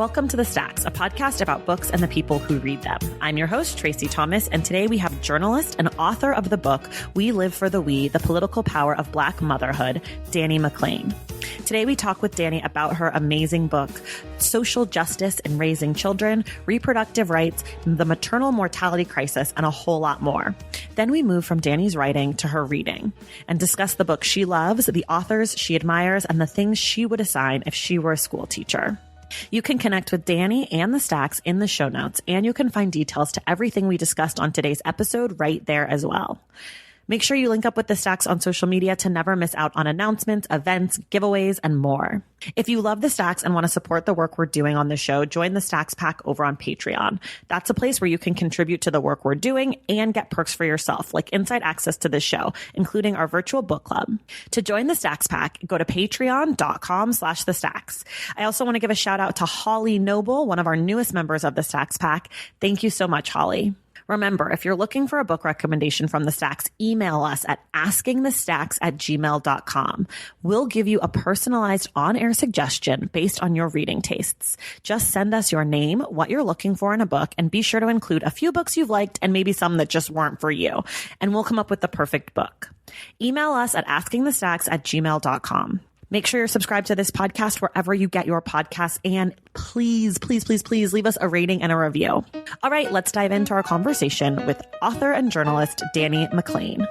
Welcome to The Stacks, a podcast about books and the people who read them. I'm your host, Tracy Thomas, and today we have journalist and author of the book, We Live for the We, The Political Power of Black Motherhood, Dani McClain. Today we talk with Dani about her amazing book, Social Justice in Raising Children, Reproductive Rights, the Maternal Mortality Crisis, and a whole lot more. Then we move from Dani's writing to her reading and discuss the book she loves, the authors she admires, and the things she would assign if she were a school teacher. You can connect with Dani and the Stacks in the show notes, and you can find details to everything we discussed on today's episode right there as well. Make sure you link up with the Stacks on social media to never miss out on announcements, events, giveaways, and more. If you love the Stacks and want to support the work we're doing on the show, join the Stacks Pack over on Patreon. That's a place where you can contribute to the work we're doing and get perks for yourself, like inside access to this show, including our virtual book club. To join the Stacks Pack, go to patreon.com/thestacks. I also want to give a shout out to Holly Noble, one of our newest members of the Stacks Pack. Thank you so much, Holly. Remember, if you're looking for a book recommendation from the Stacks, email us at askingthestacks@gmail.com. We'll give you a personalized on-air suggestion based on your reading tastes. Just send us your name, what you're looking for in a book, and be sure to include a few books you've liked and maybe some that just weren't for you. And we'll come up with the perfect book. Email us at askingthestacks@gmail.com. Make sure you're subscribed to this podcast wherever you get your podcasts, and please, please, please, please leave us a rating and a review. All right, let's dive into our conversation with author and journalist Dani McClain.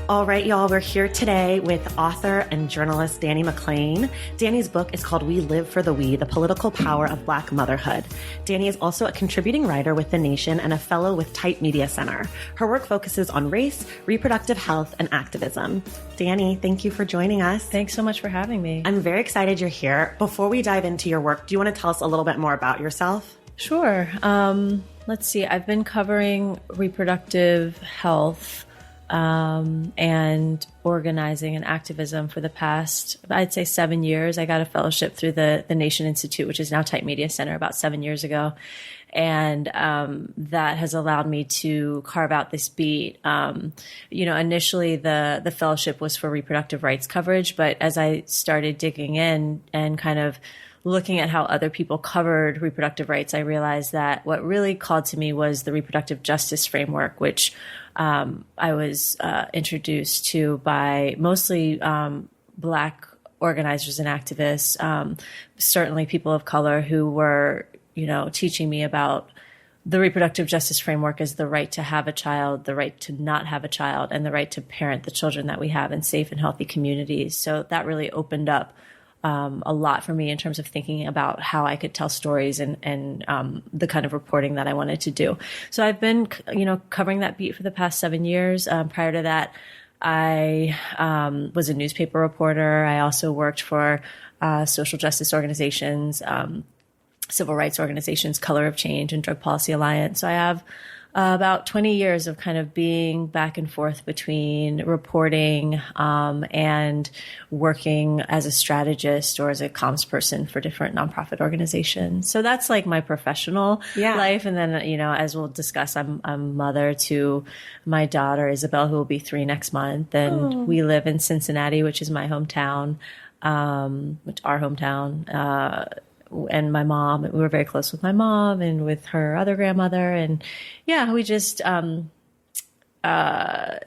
All right, y'all, we're here today with author and journalist Dani McClain. Dani's book is called We Live for the We, The Political Power of Black Motherhood. Dani is also a contributing writer with The Nation and a fellow with Type Media Center. Her work focuses on race, reproductive health, and activism. Dani, thank you for joining us. Thanks so much for having me. I'm very excited you're here. Before we dive into your work, do you want to tell us a little bit more about yourself? Sure. Let's see. I've been covering reproductive health and organizing and activism for the past, I'd say 7 years. I got a fellowship through the Nation Institute, which is now Type Media Center, about 7 years ago. And that has allowed me to carve out this beat. Initially the fellowship was for reproductive rights coverage, but as I started digging in and kind of looking at how other people covered reproductive rights, I realized that what really called to me was the reproductive justice framework, which I was introduced to by mostly Black organizers and activists, certainly people of color who were, teaching me about the reproductive justice framework as the right to have a child, the right to not have a child, and the right to parent the children that we have in safe and healthy communities. So that really opened up a lot for me in terms of thinking about how I could tell stories and the kind of reporting that I wanted to do. So I've been, covering that beat for the past 7 years. Prior to that, I was a newspaper reporter. I also worked for social justice organizations, civil rights organizations, Color of Change, and Drug Policy Alliance. So I have about 20 years of kind of being back and forth between reporting and working as a strategist or as a comms person for different nonprofit organizations. So that's like my professional life. And then, as we'll discuss, I'm a mother to my daughter, Isabel, who will be 3 next month. And we live in Cincinnati, which is my hometown, our hometown. And my mom, we were very close with my mom and with her other grandmother. And we just have a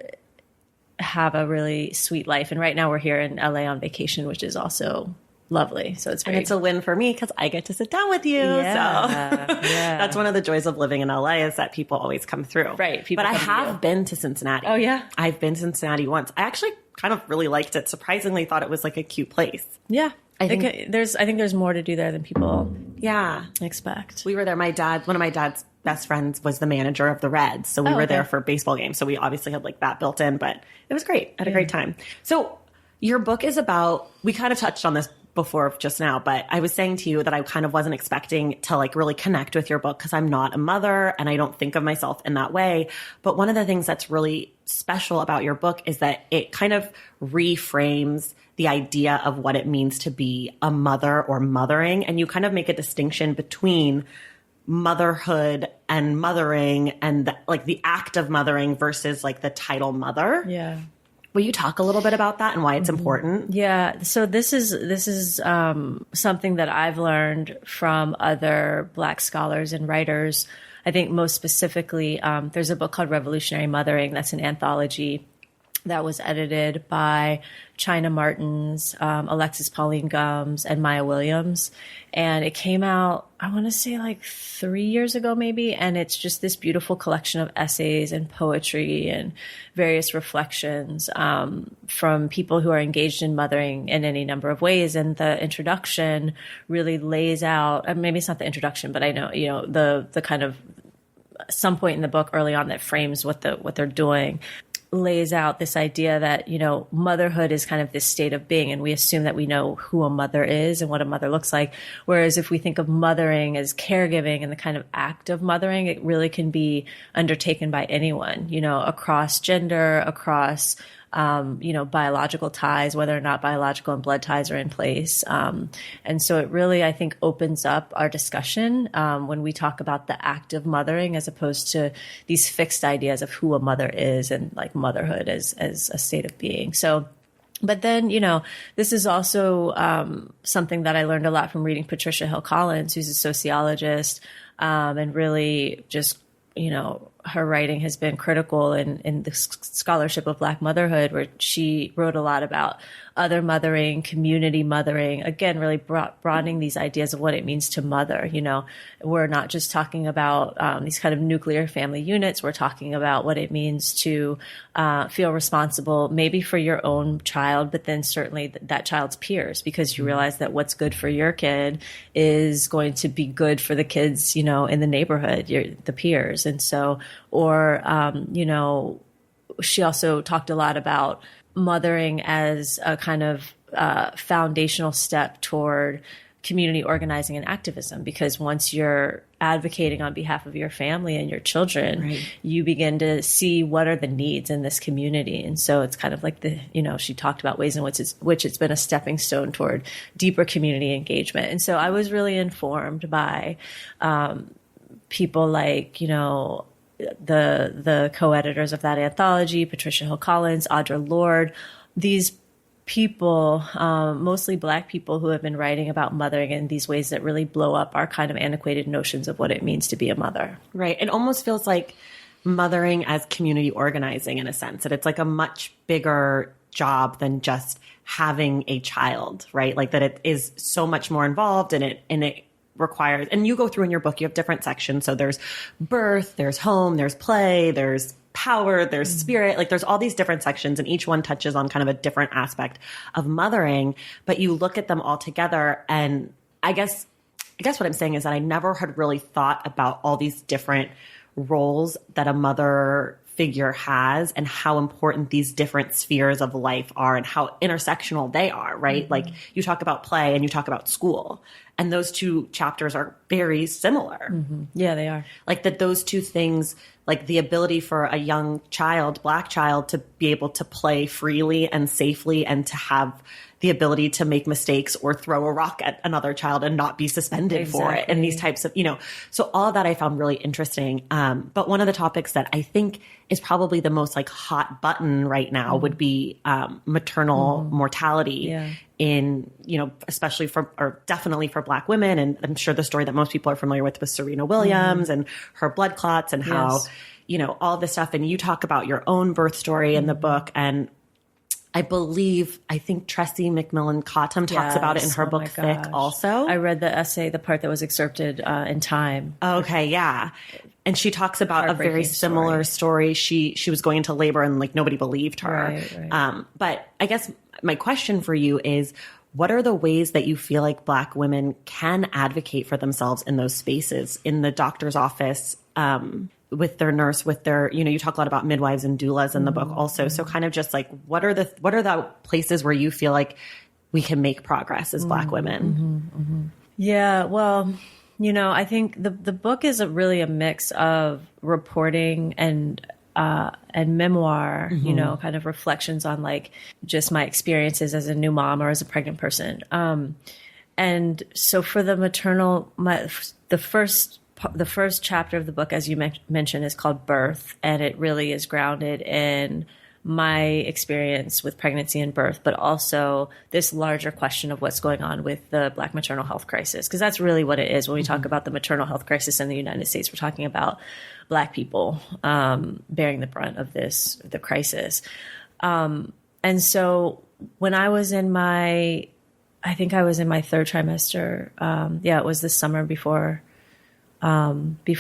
really sweet life. And right now we're here in LA on vacation, which is also lovely. So and it's a win for me because I get to sit down with you. Yeah, so that's one of the joys of living in LA is that people always come through. Right. But I have been to Cincinnati. Oh, yeah? I've been to Cincinnati once. I actually kind of really liked it. Surprisingly thought it was like a cute place. Yeah. I think there's more to do there than people expect. We were there. One of my dad's best friends was the manager of the Reds. So we were there for baseball games. So we obviously had like that built in, but it was great. I had a great time. So your book is about, we kind of touched on this before just now, but I was saying to you that I kind of wasn't expecting to like really connect with your book because I'm not a mother and I don't think of myself in that way. But one of the things that's really special about your book is that it kind of reframes the idea of what it means to be a mother or mothering. And you kind of make a distinction between motherhood and mothering and the act of mothering versus like the title mother. Yeah. Will you talk a little bit about that and why it's important? Yeah. So this is something that I've learned from other Black scholars and writers. I think most specifically, there's a book called Revolutionary Mothering. That's an anthology that was edited by China Martins, Alexis Pauline Gumbs, and Maya Williams. And it came out, I want to say like 3 years ago, maybe. And it's just this beautiful collection of essays and poetry and various reflections from people who are engaged in mothering in any number of ways. And the introduction really lays out, maybe it's not the introduction, but I know, the kind of some point in the book early on that frames what they're doing, lays out this idea that, motherhood is kind of this state of being, and we assume that we know who a mother is and what a mother looks like. Whereas if we think of mothering as caregiving and the kind of act of mothering, it really can be undertaken by anyone, across gender, across biological ties, whether or not biological and blood ties are in place. And so it really, I think, opens up our discussion when we talk about the act of mothering as opposed to these fixed ideas of who a mother is and like motherhood as a state of being. So, but then, this is also something that I learned a lot from reading Patricia Hill Collins, who's a sociologist, and really just, her writing has been critical in the scholarship of Black motherhood, where she wrote a lot about other mothering, community mothering, again, really broadening these ideas of what it means to mother. We're not just talking about these kind of nuclear family units. We're talking about what it means to feel responsible, maybe for your own child, but then certainly that child's peers, because you realize that what's good for your kid is going to be good for the kids, in the neighborhood, the peers. And so, she also talked a lot about mothering as a kind of foundational step toward community organizing and activism, because once you're advocating on behalf of your family and your children, right, you begin to see what are the needs in this community. And so it's kind of like she talked about ways in which it's been a stepping stone toward deeper community engagement. And so I was really informed by people like, the co-editors of that anthology, Patricia Hill Collins, Audre Lorde, these people, mostly Black people, who have been writing about mothering in these ways that really blow up our kind of antiquated notions of what it means to be a mother. Right. It almost feels like mothering as community organizing, in a sense, that it's like a much bigger job than just having a child, right? Like that it is so much more involved, and it requires, and you go through in your book, you have different sections. So there's birth, there's home, there's play, there's power, there's spirit, like there's all these different sections, and each one touches on kind of a different aspect of mothering, but you look at them all together. And I guess what I'm saying is that I never had really thought about all these different roles that a mother figure has and how important these different spheres of life are and how intersectional they are, right? Mm-hmm. Like you talk about play and you talk about school, and those two chapters are very similar. Mm-hmm. Yeah, they are. Like that those two things, like the ability for a young child, Black child, to be able to play freely and safely and to have the ability to make mistakes or throw a rock at another child and not be suspended for it. And these types of, so all of that I found really interesting. But one of the topics that I think is probably the most like hot button right now would be maternal mortality in, especially or definitely for Black women. And I'm sure the story that most people are familiar with Serena Williams and her blood clots and how, all this stuff. And you talk about your own birth story in the book. And I think Tressie McMillan Cottom talks about it in her book Thick also. I read the essay, the part that was excerpted in Time. Okay, yeah. And she talks about a very similar story. She was going into labor and like nobody believed her. Right. But I guess my question for you is, what are the ways that you feel like Black women can advocate for themselves in those spaces, in the doctor's office, with their nurse, with their, you talk a lot about midwives and doulas in the book also. So kind of just like, what are the places where you feel like we can make progress as Black women? Yeah, well, I think the book is really a mix of reporting and memoir, kind of reflections on like just my experiences as a new mom or as a pregnant person. And so for the maternal, the first chapter of the book, as you mentioned, is called Birth, and it really is grounded in my experience with pregnancy and birth, but also this larger question of what's going on with the Black maternal health crisis. Because that's really what it is. When we talk about the maternal health crisis in the United States, we're talking about Black people bearing the brunt of the crisis. And so when I was in I think I was in my third trimester. It was the summer before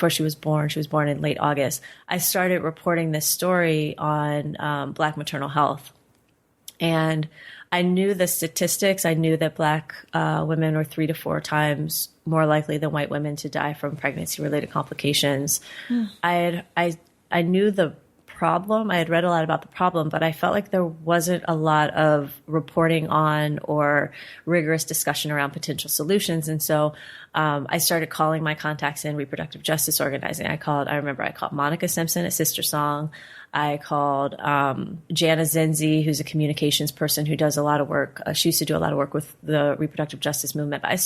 she was born. She was born in late August. I started reporting this story on Black maternal health. And I knew the statistics. I knew that Black women are 3 to 4 times more likely than white women to die from pregnancy-related complications. I knew the problem. I had read a lot about the problem, but I felt like there wasn't a lot of reporting on or rigorous discussion around potential solutions. And so I started calling my contacts in reproductive justice organizing. I remember I called Monica Simpson at Sister Song. I called Jana Zenzi, who's a communications person who does a lot of work. She used to do a lot of work with the reproductive justice movement. I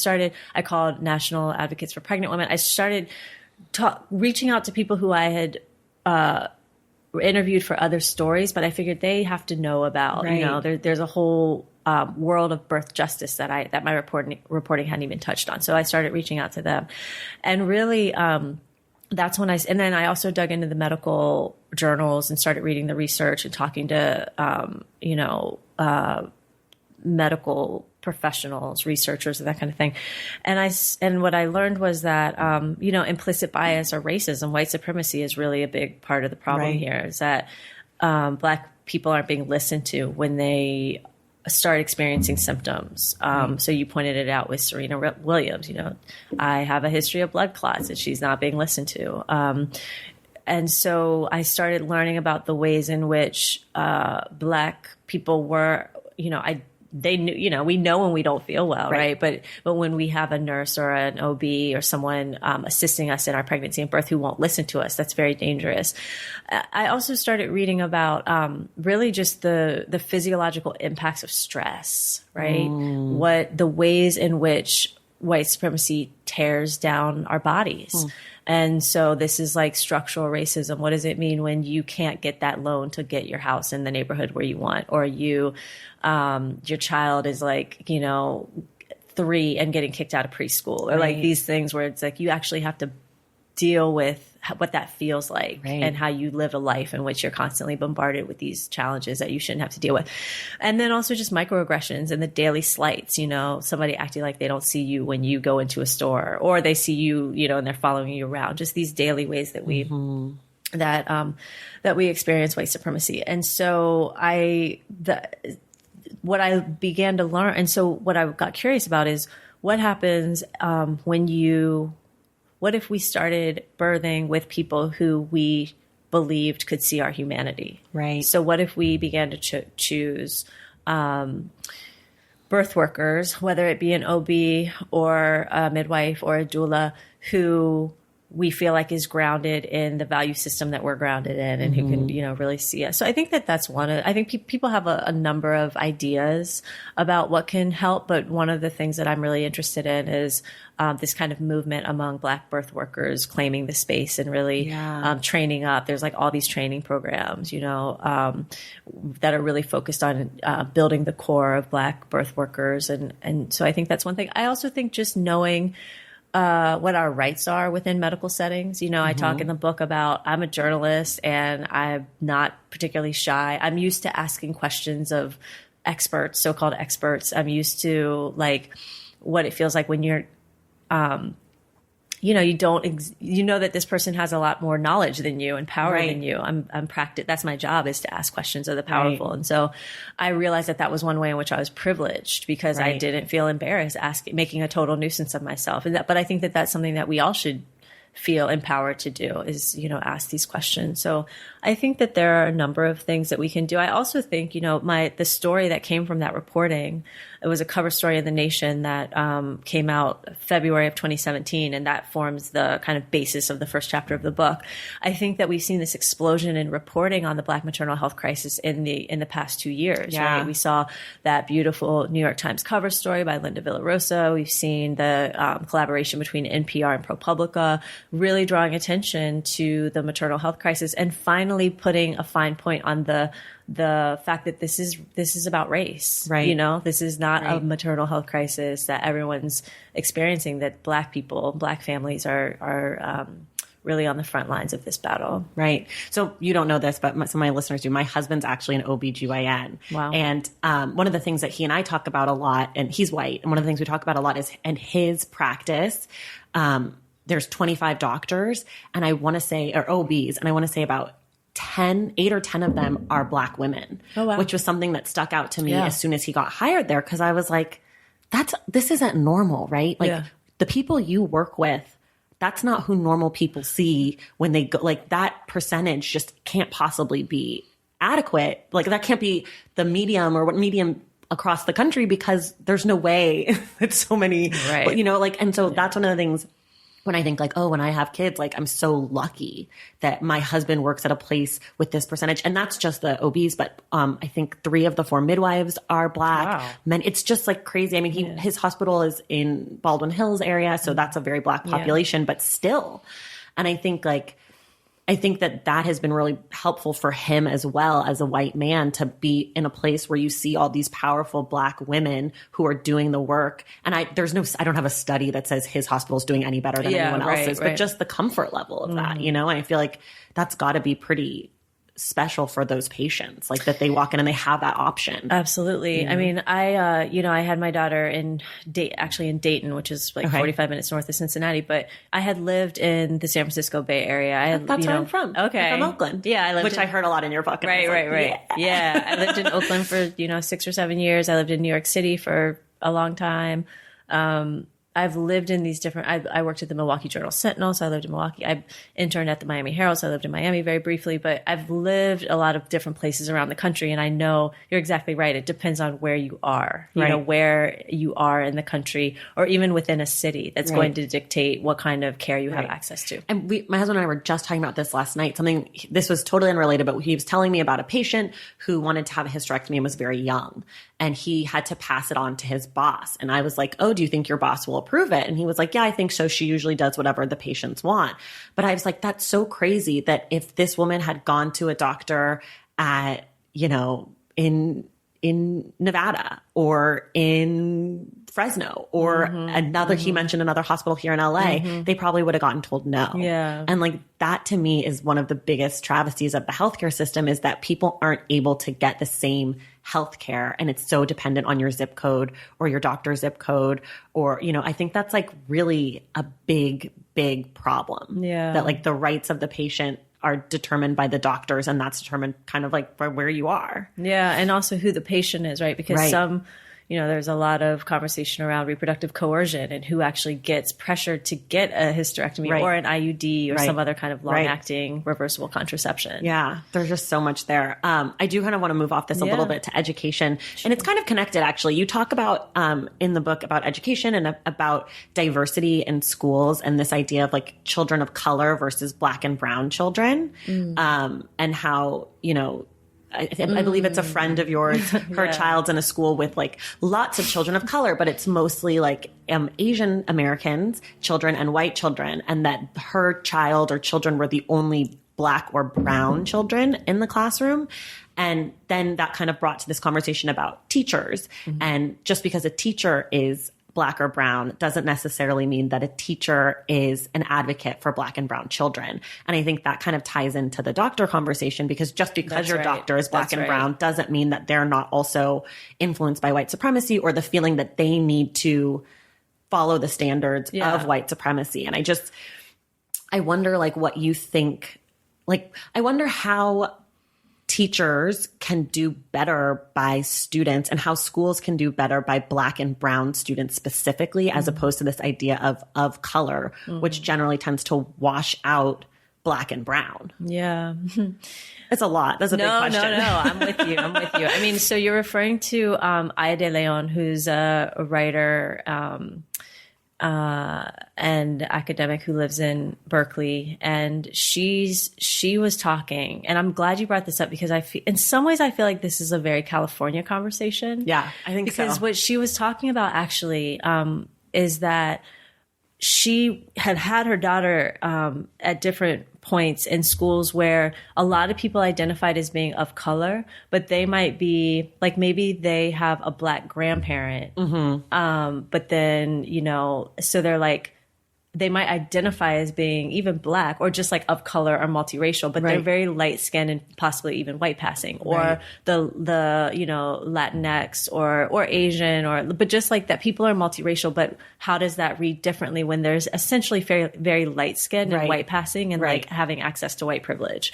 called National Advocates for Pregnant Women. I started reaching out to people who I had interviewed for other stories, but I figured they have to know about, there's a whole world of birth justice that my reporting hadn't even touched on. So I started reaching out to them, and really, that's when and then I also dug into the medical journals and started reading the research and talking to, medical professionals, researchers, and that kind of thing. And what I learned was that, implicit bias or racism, white supremacy is really a big part of the problem here, is that Black people aren't being listened to when they start experiencing symptoms. So you pointed it out with Serena Williams, I have a history of blood clots and she's not being listened to. And so I started learning about the ways in which Black people were, they knew, we know when we don't feel well, right? But when we have a nurse or an OB or someone assisting us in our pregnancy and birth who won't listen to us, that's very dangerous. I also started reading about really just the physiological impacts of stress, right? What the ways in which white supremacy tears down our bodies. And so this is like structural racism. What does it mean when you can't get that loan to get your house in the neighborhood where you want, or your child is 3 and getting kicked out of preschool, or like these things where it's like you actually have to deal with what that feels like and how you live a life in which you're constantly bombarded with these challenges that you shouldn't have to deal with. And then also just microaggressions and the daily slights, somebody acting like they don't see you when you go into a store, or they see you, and they're following you around, just these daily ways that we that we experience white supremacy. And so what I began to learn, and so what I got curious about is what happens what if we started birthing with people who we believed could see our humanity? Right. So what if we began to choose birth workers, whether it be an OB or a midwife or a doula, who we feel like is grounded in the value system that we're grounded in, and who can, really see us. So I think that's I think people have a number of ideas about what can help, but one of the things that I'm really interested in is this kind of movement among Black birth workers claiming the space and really training up. There's like all these training programs, that are really focused on building the core of Black birth workers. And so I think that's one thing. I also think just knowing what our rights are within medical settings. I talk in the book about, I'm a journalist and I'm not particularly shy. I'm used to asking questions of experts, so-called experts. I'm used to what it feels like when you're, that this person has a lot more knowledge than you and power than you. That's my job, is to ask questions of the powerful. Right. And so I realized that was one way in which I was privileged, because I didn't feel embarrassed making a total nuisance of myself. But I think that that's something that we all should feel empowered to do, is, ask these questions. So I think that there are a number of things that we can do. I also think, the story that came from that reporting It was a cover story in The Nation that came out February of 2017, and that forms the kind of basis of the first chapter of the book. I think that we've seen this explosion in reporting on the Black maternal health crisis in the past 2 years. Yeah. Right? We saw that beautiful New York Times cover story by Linda Villarosa. We've seen the collaboration between NPR and ProPublica really drawing attention to the maternal health crisis and finally putting a fine point on the fact that this is about race, right? You know, this is not a maternal health crisis that everyone's experiencing, that Black people, Black families are really on the front lines of this battle. Right. So you don't know this, but some of my listeners do. My husband's actually an OBGYN. Wow. And one of the things that he and I talk about a lot, and he's white, and one of the things we talk about a lot is in his practice, there's 25 doctors, and I want to say, or OBs, and I want to say about 8 or 10 of them are Black women, which was something that stuck out to me as soon as he got hired there. Cause I was like, this isn't normal, right? Like the people you work with, that's not who normal people see when they go, like that percentage just can't possibly be adequate. Like that can't be the medium or what medium across the country, because there's no way it's so many, you know, like, and so that's one of the things when I think like, oh, when I have kids, like I'm so lucky that my husband works at a place with this percentage. And that's just the OBs. But I think 3 of the 4 midwives are Black men. It's just like crazy. I mean, his hospital is in Baldwin Hills area. So that's a very Black population, but still. And I think that has been really helpful for him as well as a white man to be in a place where you see all these powerful Black women who are doing the work. And I don't have a study that says his hospital is doing any better than anyone else's, but just the comfort level of that, you know, and I feel like that's got to be pretty special for those patients, like that they walk in and they have that option. Absolutely. I mean, I had my daughter in Dayton, which is like 45 minutes north of Cincinnati, but I had lived in the San Francisco Bay Area. That's where I'm from. Okay. I'm from Oakland. Yeah. I heard a lot in your book. Right. Yeah. I lived in Oakland for, 6 or 7 years. I lived in New York City for a long time. I've lived in these different, I worked at the Milwaukee Journal Sentinel, so I lived in Milwaukee. I interned at the Miami Herald, so I lived in Miami very briefly, but I've lived a lot of different places around the country, and I know you're exactly right. It depends on where you are, you know, where you are in the country, or even within a city, that's going to dictate what kind of care you have access to. And my husband and I were just talking about this last night. This was totally unrelated, but he was telling me about a patient who wanted to have a hysterectomy and was very young. And he had to pass it on to his boss. And I was like, oh, do you think your boss will approve it? And he was like, yeah, I think so. She usually does whatever the patients want. But I was like, that's so crazy that if this woman had gone to a doctor at, in Nevada or in Fresno or he mentioned another hospital here in LA, they probably would have gotten told no. Yeah. And like that to me is one of the biggest travesties of the healthcare system, is that people aren't able to get the same healthcare, and it's so dependent on your zip code or your doctor's zip code, or, I think that's like really a big, big problem. Yeah. That like the rights of the patient are determined by the doctors, and that's determined kind of like by where you are. Yeah. And also who the patient is, right? Because there's a lot of conversation around reproductive coercion and who actually gets pressured to get a hysterectomy or an IUD or some other kind of long-acting reversible contraception. Yeah, there's just so much there. I do kind of want to move off this a little bit to education. And it's kind of connected, actually. You talk about in the book about education and about diversity in schools and this idea of like children of color versus Black and brown children, and how, I believe it's a friend of yours. Her child's in a school with like lots of children of color, but it's mostly like Asian Americans children and white children, and that her child or children were the only Black or brown children in the classroom. And then that kind of brought to this conversation about teachers. And just because a teacher is Black or brown doesn't necessarily mean that a teacher is an advocate for Black and brown children. And I think that kind of ties into the doctor conversation, because just because your doctor is Black and brown doesn't mean that they're not also influenced by white supremacy or the feeling that they need to follow the standards of white supremacy. And I wonder like what you think, like, I wonder how teachers can do better by students and how schools can do better by Black and brown students specifically, as opposed to this idea of color, which generally tends to wash out black and brown? Yeah. It's a lot. That's a big question. No. I'm with you. I mean, so you're referring to Aya de Leon, who's a writer and academic who lives in Berkeley, and she was talking, and I'm glad you brought this up because in some ways I feel like this is a very California conversation. Yeah, I think so. Because what she was talking about actually is that she had her daughter at different points in schools where a lot of people identified as being of color, but they might be like, maybe they have a black grandparent. But then, so they're like, they might identify as being even black or just like of color or multiracial, but they're very light skinned and possibly even white passing, or the Latinx or Asian, but just like that people are multiracial, but how does that read differently when there's essentially very light skinned and white passing and like having access to white privilege?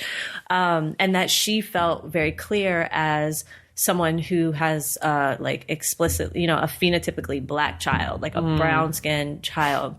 And that she felt very clear as someone who has like explicitly, a phenotypically black child, like a brown skinned child,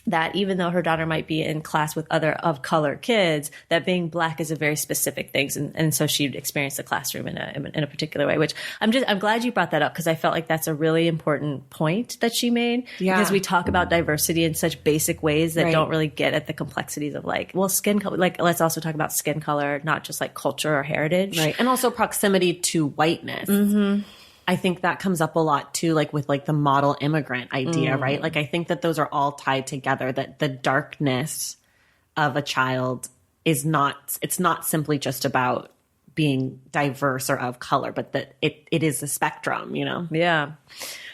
that even though her daughter might be in class with other of color kids, that being black is a very specific thing. And so she'd experienced the classroom in a particular way, which I'm glad you brought that up, because I felt like that's a really important point that she made. Yeah. Because we talk about diversity in such basic ways that don't really get at the complexities of like, well, skin color, like let's also talk about skin color, not just like culture or heritage. Right. And also proximity to whiteness. I think that comes up a lot too, like with like the model immigrant idea, right? Like I think that those are all tied together, that the darkness of a child it's not simply just about being diverse or of color, but that it is a spectrum, Yeah.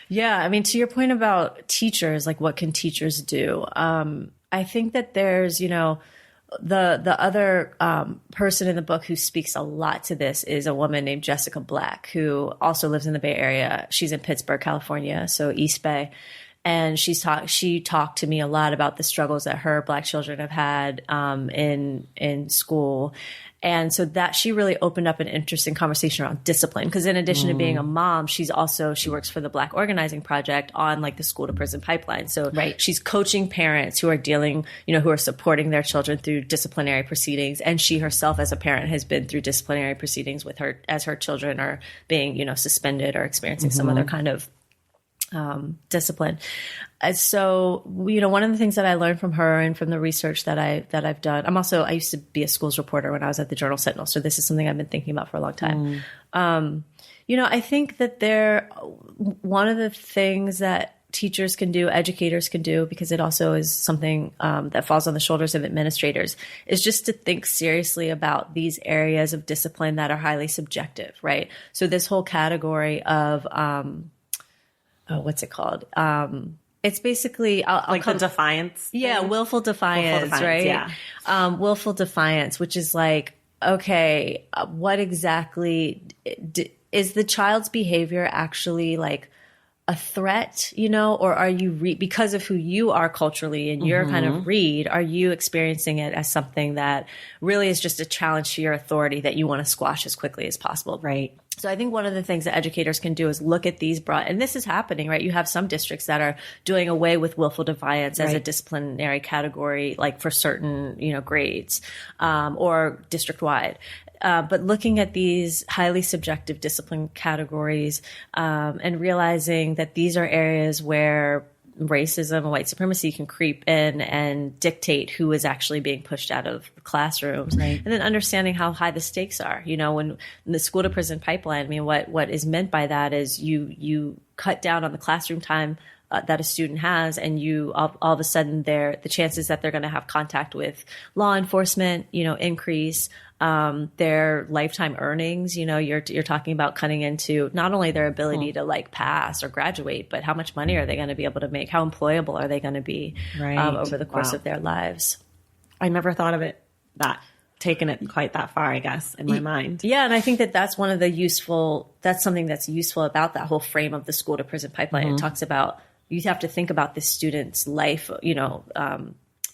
Yeah. I mean, to your point about teachers, like what can teachers do? I think that there's, the other person in the book who speaks a lot to this is a woman named Jessica Black, who also lives in the Bay Area. She's in Pittsburgh, California, so East Bay. And she talked to me a lot about the struggles that her Black children have had in school. And so that she really opened up an interesting conversation around discipline. Because in addition to being a mom, she works for the Black Organizing Project on like the school to prison pipeline. So she's coaching parents who are dealing, who are supporting their children through disciplinary proceedings. And she herself as a parent has been through disciplinary proceedings with her as her children are being, suspended or experiencing some other kind of discipline. So, one of the things that I learned from her and from the research that I've done, I used to be a schools reporter when I was at the Journal Sentinel. So this is something I've been thinking about for a long time. I think that one of the things that teachers can do, educators can do, because it also is something that falls on the shoulders of administrators, is just to think seriously about these areas of discipline that are highly subjective, right? So this whole category of, what's it called? It's basically the defiance. Yeah, willful defiance, right? Yeah, willful defiance, which is like, okay, what exactly is the child's behavior actually like a threat, or are you because of who you are culturally and your kind of read, are you experiencing it as something that really is just a challenge to your authority that you want to squash as quickly as possible? Right. So I think one of the things that educators can do is look at these and this is happening, right? You have some districts that are doing away with willful defiance as a disciplinary category, like for certain, grades, or district wide. But looking at these highly subjective discipline categories, and realizing that these are areas where racism and white supremacy can creep in and dictate who is actually being pushed out of classrooms. Right. And then understanding how high the stakes are. When the school to prison pipeline, I mean, what is meant by that is you cut down on the classroom time that a student has, and you all of a sudden the chances that they're going to have contact with law enforcement, increase. Their lifetime earnings, you're talking about cutting into not only their ability to like pass or graduate, but how much money are they going to be able to make? How employable are they going to be over the course of their lives? I never thought of taken it quite that far, I guess, in my mind. Yeah. And I think that's one of that's something that's useful about that whole frame of the school to prison pipeline. It talks about, you have to think about the student's life,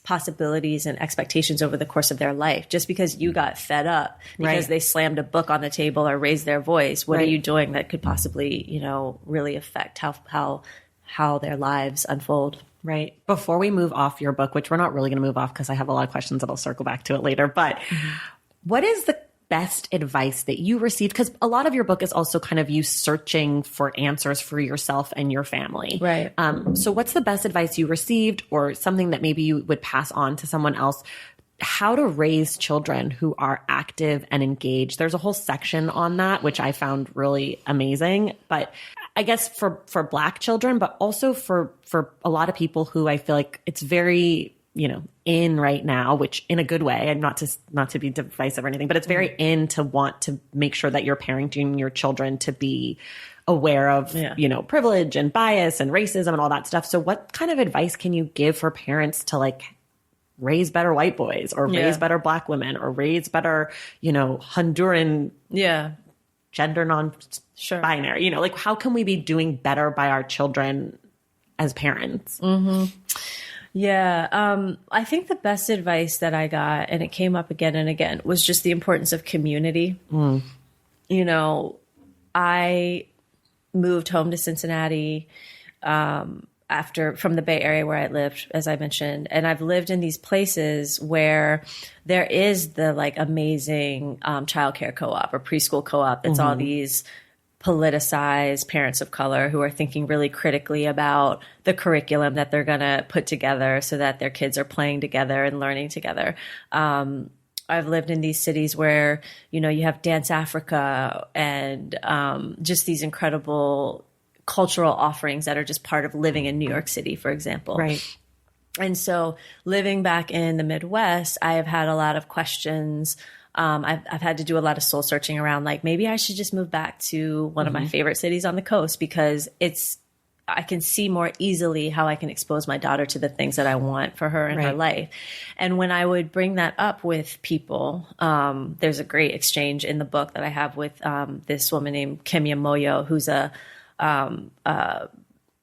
possibilities and expectations over the course of their life. Just because you got fed up because they slammed a book on the table or raised their voice, what are you doing that could possibly, really affect how their lives unfold? Right. Before we move off your book, which we're not really going to move off because I have a lot of questions that I'll circle back to it later, but what is the best advice that you received? Because a lot of your book is also kind of you searching for answers for yourself and your family. Right. So what's the best advice you received, or something that maybe you would pass on to someone else? How to raise children who are active and engaged. There's a whole section on that, which I found really amazing. But I guess for Black children, but also for a lot of people who I feel like it's very, in right now, which in a good way, and not to be divisive or anything, but it's very in to want to make sure that you're parenting your children to be aware of, privilege and bias and racism and all that stuff. So what kind of advice can you give for parents to raise better white boys, or raise better Black women, or raise better, Honduran gender non-binary, how can we be doing better by our children as parents? Mm-hmm. Yeah. I think the best advice that I got, and it came up again and again, was just the importance of community. I moved home to Cincinnati, from the Bay Area where I lived, as I mentioned. And I've lived in these places where there is the amazing childcare co-op or preschool co-op. It's all these politicized parents of color who are thinking really critically about the curriculum that they're going to put together so that their kids are playing together and learning together. I've lived in these cities where, you have Dance Africa and just these incredible cultural offerings that are just part of living in New York City, for example. Right. And so living back in the Midwest, I have had a lot of questions. I've had to do a lot of soul searching around, maybe I should just move back to one of my favorite cities on the coast, because I can see more easily how I can expose my daughter to the things that I want for her in her life. And when I would bring that up with people, there's a great exchange in the book that I have with this woman named Kemia Moyo, who's a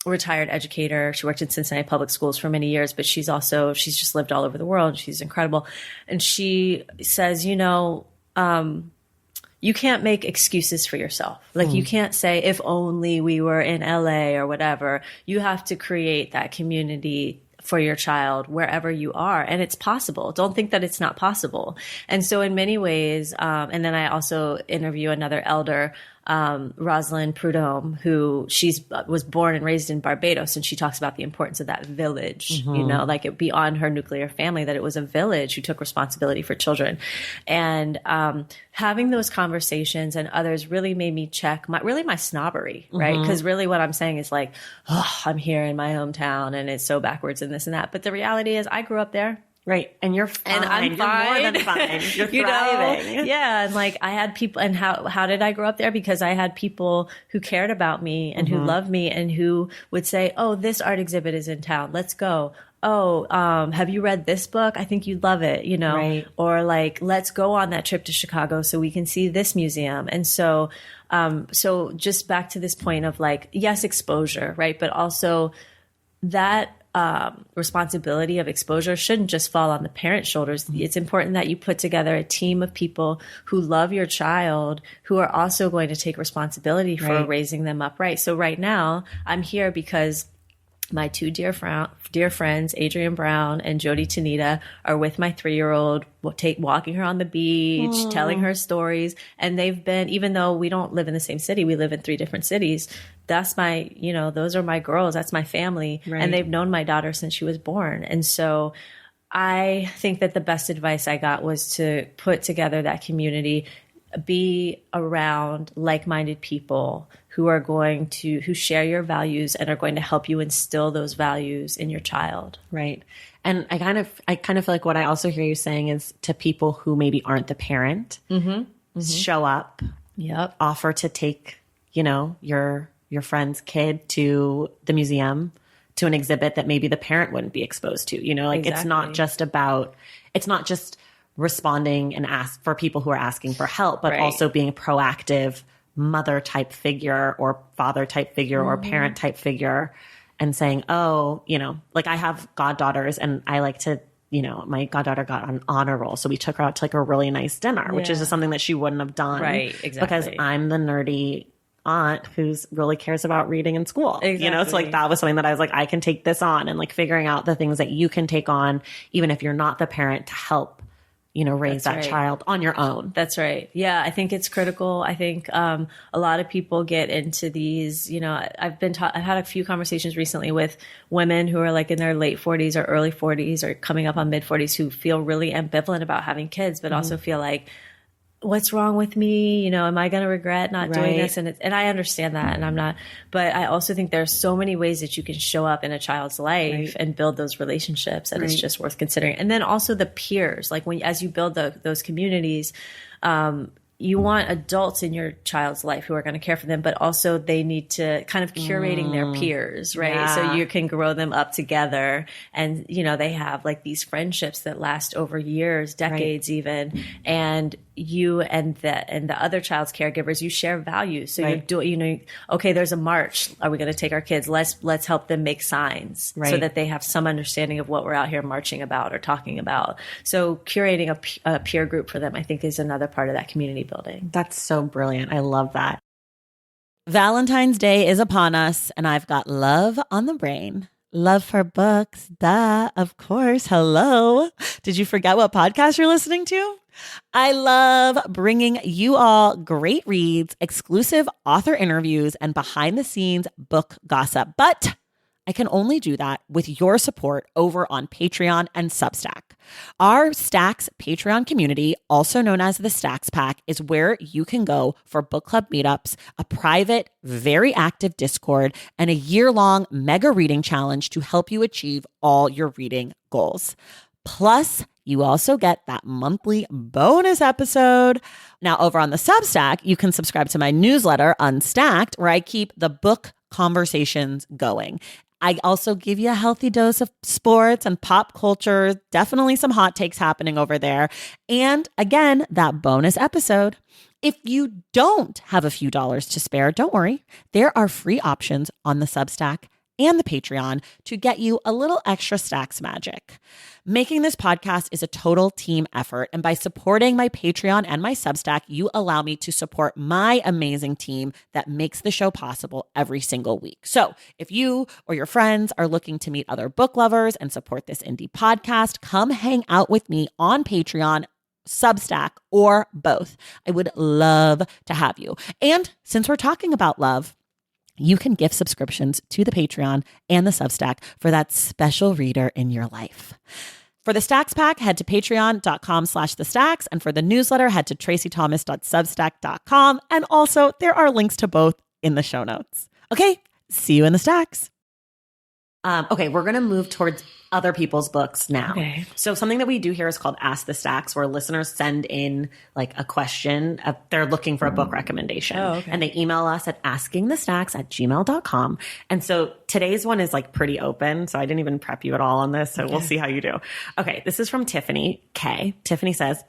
retired educator. She worked in Cincinnati public schools for many years, but she's just lived all over the world. She's incredible. And she says, you can't make excuses for yourself. You can't say, if only we were in LA or whatever. You have to create that community for your child wherever you are. And it's possible. Don't think that it's not possible. And so in many ways, and then I also interview another elder, Rosalind Prudhomme, who was born and raised in Barbados. And she talks about the importance of that village, beyond her nuclear family, that it was a village who took responsibility for children. And having those conversations and others really made me check my snobbery, right? Because really what I'm saying is I'm here in my hometown and it's so backwards and this and that. But the reality is I grew up there. Right. And you're fine. And I'm fine. You're more than fine. You're thriving. Yeah. And I had people, and how did I grow up there? Because I had people who cared about me and who loved me and who would say, oh, this art exhibit is in town. Let's go. Oh, have you read this book? I think you'd love it, Right. Or let's go on that trip to Chicago so we can see this museum. And so just back to this point of yes, exposure, right? But also that responsibility of exposure shouldn't just fall on the parent's shoulders. It's important that you put together a team of people who love your child, who are also going to take responsibility for raising them up right. So right now I'm here because my two dear friends, Adrienne Brown and Jody Tanita, are with my 3-year-old, walking her on the beach, telling her stories. And they've been, even though we don't live in the same city, we live in 3 different cities. That's my, those are my girls. That's my family. Right. And they've known my daughter since she was born. And so I think that the best advice I got was to put together that community, be around like-minded people who share your values and are going to help you instill those values in your child. Right. And I kind of feel like what I also hear you saying is to people who maybe aren't the parent, show up, offer to take, your friend's kid to the museum, to an exhibit that maybe the parent wouldn't be exposed to, Exactly. It's not just responding and ask for people who are asking for help, but also being a proactive mother type figure or father type figure or parent type figure, and saying, oh, I have goddaughters and I like to, my goddaughter got an honor roll. So we took her out to a really nice dinner, which is just something that she wouldn't have done. Right. Exactly. Because I'm the nerdy aunt who's really cares about reading in school. Exactly. You know, so like that was something that I was like, I can take this on, and like figuring out the things that you can take on, even if you're not the parent, to help, you know, raise that child on your own. That's right. Yeah, I think it's critical. I think a lot of people get into these, you know, I've had a few conversations recently with women who are like in their late 40s or early 40s or coming up on mid 40s who feel really ambivalent about having kids, but also feel like, what's wrong with me? You know, am I going to regret not doing this? And I understand that, and I'm not, but I also think there's so many ways that you can show up in a child's life and build those relationships, and it's just worth considering. And then also the peers, like as you build those communities, you want adults in your child's life who are going to care for them, but also they need to kind of curating their peers, right? Yeah. So you can grow them up together, and, you know, they have like these friendships that last over years, decades even. And you and the other child's caregivers, you share values. So you do, you know, okay, there's a march. Are we going to take our kids? Let's help them make signs so that they have some understanding of what we're out here marching about or talking about. So curating a peer group for them, I think, is another part of that community building. That's so brilliant. I love that. Valentine's Day is upon us, and I've got love on the brain. Love for books. Duh, of course. Hello. Did you forget what podcast you're listening to? I love bringing you all great reads, exclusive author interviews, and behind the scenes book gossip. But I can only do that with your support over on Patreon and Substack. Our Stacks Patreon community, also known as the Stacks Pack, is where you can go for book club meetups, a private, very active Discord, and a year-long mega reading challenge to help you achieve all your reading goals. Plus, you also get that monthly bonus episode. Now, over on the Substack, you can subscribe to my newsletter, Unstacked, where I keep the book conversations going. I also give you a healthy dose of sports and pop culture, definitely some hot takes happening over there. And again, that bonus episode. If you don't have a few dollars to spare, don't worry. There are free options on the Substack and the Patreon to get you a little extra Stacks magic. Making this podcast is a total team effort, and by supporting my Patreon and my Substack, you allow me to support my amazing team that makes the show possible every single week. So if you or your friends are looking to meet other book lovers and support this indie podcast, come hang out with me on Patreon, Substack, or both. I would love to have you. And since we're talking about love, you can gift subscriptions to the Patreon and the Substack for that special reader in your life. For the Stacks Pack, head to patreon.com/thestacks. And for the newsletter, head to traceythomas.substack.com. And also, there are links to both in the show notes. Okay, see you in the Stacks. Okay, we're going to move towards other people's books now. Okay. So something that we do here is called Ask the Stacks, where listeners send in like a question. They're looking for a book recommendation. Oh, okay. And they email us at askingthestacks@gmail.com. And so today's one is like pretty open. So I didn't even prep you at all on this. So we'll see how you do. Okay, this is from Tiffany K. Tiffany says,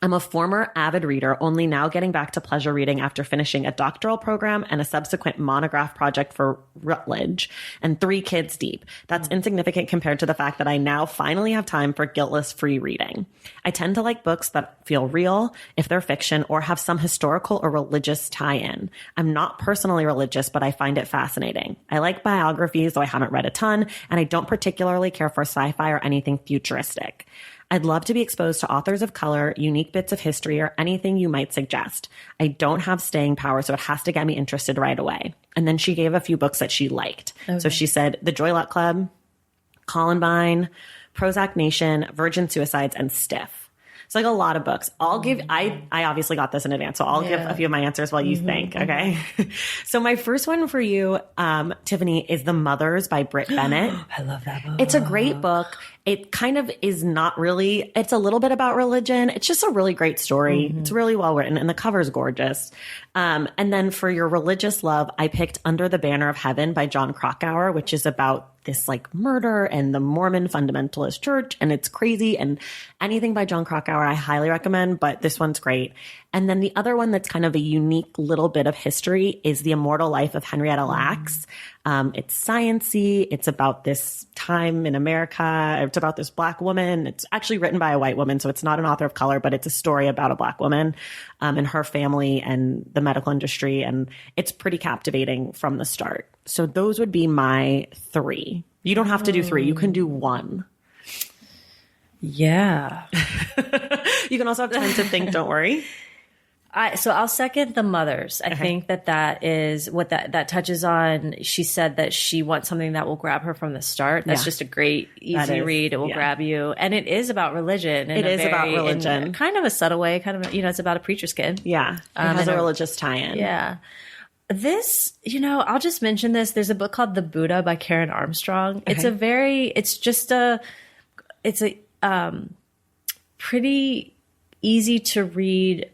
I'm a former avid reader, only now getting back to pleasure reading after finishing a doctoral program and a subsequent monograph project for Routledge, and 3 kids deep. That's insignificant compared to the fact that I now finally have time for guiltless free reading. I tend to like books that feel real, if they're fiction, or have some historical or religious tie-in. I'm not personally religious, but I find it fascinating. I like biographies, though I haven't read a ton, and I don't particularly care for sci-fi or anything futuristic. I'd love to be exposed to authors of color, unique bits of history, or anything you might suggest. I don't have staying power, so it has to get me interested right away. And then she gave a few books that she liked. Okay. So she said The Joy Luck Club, Columbine, Prozac Nation, Virgin Suicides, and Stiff. It's like a lot of books. I'll give, I obviously got this in advance, so I'll give a few of my answers while you think, okay? So my first one for you, Tiffany, is The Mothers by Britt Bennett. I love that book. It's a great book. It kind of is not really, it's a little bit about religion. It's just a really great story. It's really well written, and the cover's gorgeous. And then for your religious love, I picked Under the Banner of Heaven by John Krakauer, which is about this like murder and the Mormon fundamentalist church, and it's crazy. And anything by John Krakauer, I highly recommend, but this one's great. And then the other one that's kind of a unique little bit of history is The Immortal Life of Henrietta Lacks. It's science-y. It's about this time in America. It's about this Black woman. It's actually written by a white woman, so it's not an author of color, but it's a story about a Black woman and her family and the medical industry. And it's pretty captivating from the start. So those would be my 3. You don't have to do 3. You can do 1. Yeah. You can also have time to think, don't worry. So I'll second The Mothers. I think that is what that touches on. She said that she wants something that will grab her from the start. That's just a great, easy read. It will grab you. And it is about religion. It is about religion. In kind of a subtle way, kind of, it's about a preacher's kid. Yeah. It has a religious tie-in. Yeah. This, I'll just mention this. There's a book called The Buddha by Karen Armstrong. Okay. It's a pretty easy to read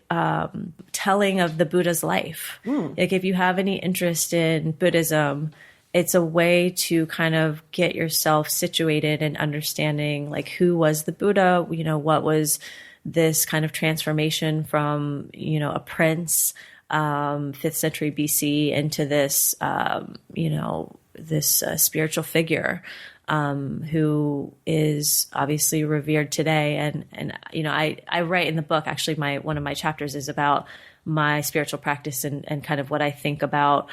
telling of the Buddha's life. Like if you have any interest in Buddhism, it's a way to kind of get yourself situated in understanding like who was the Buddha, what was this kind of transformation from, a prince, 5th century BC into this, this spiritual figure who is obviously revered today. And I write in the book, actually, one of my chapters is about my spiritual practice and kind of what I think about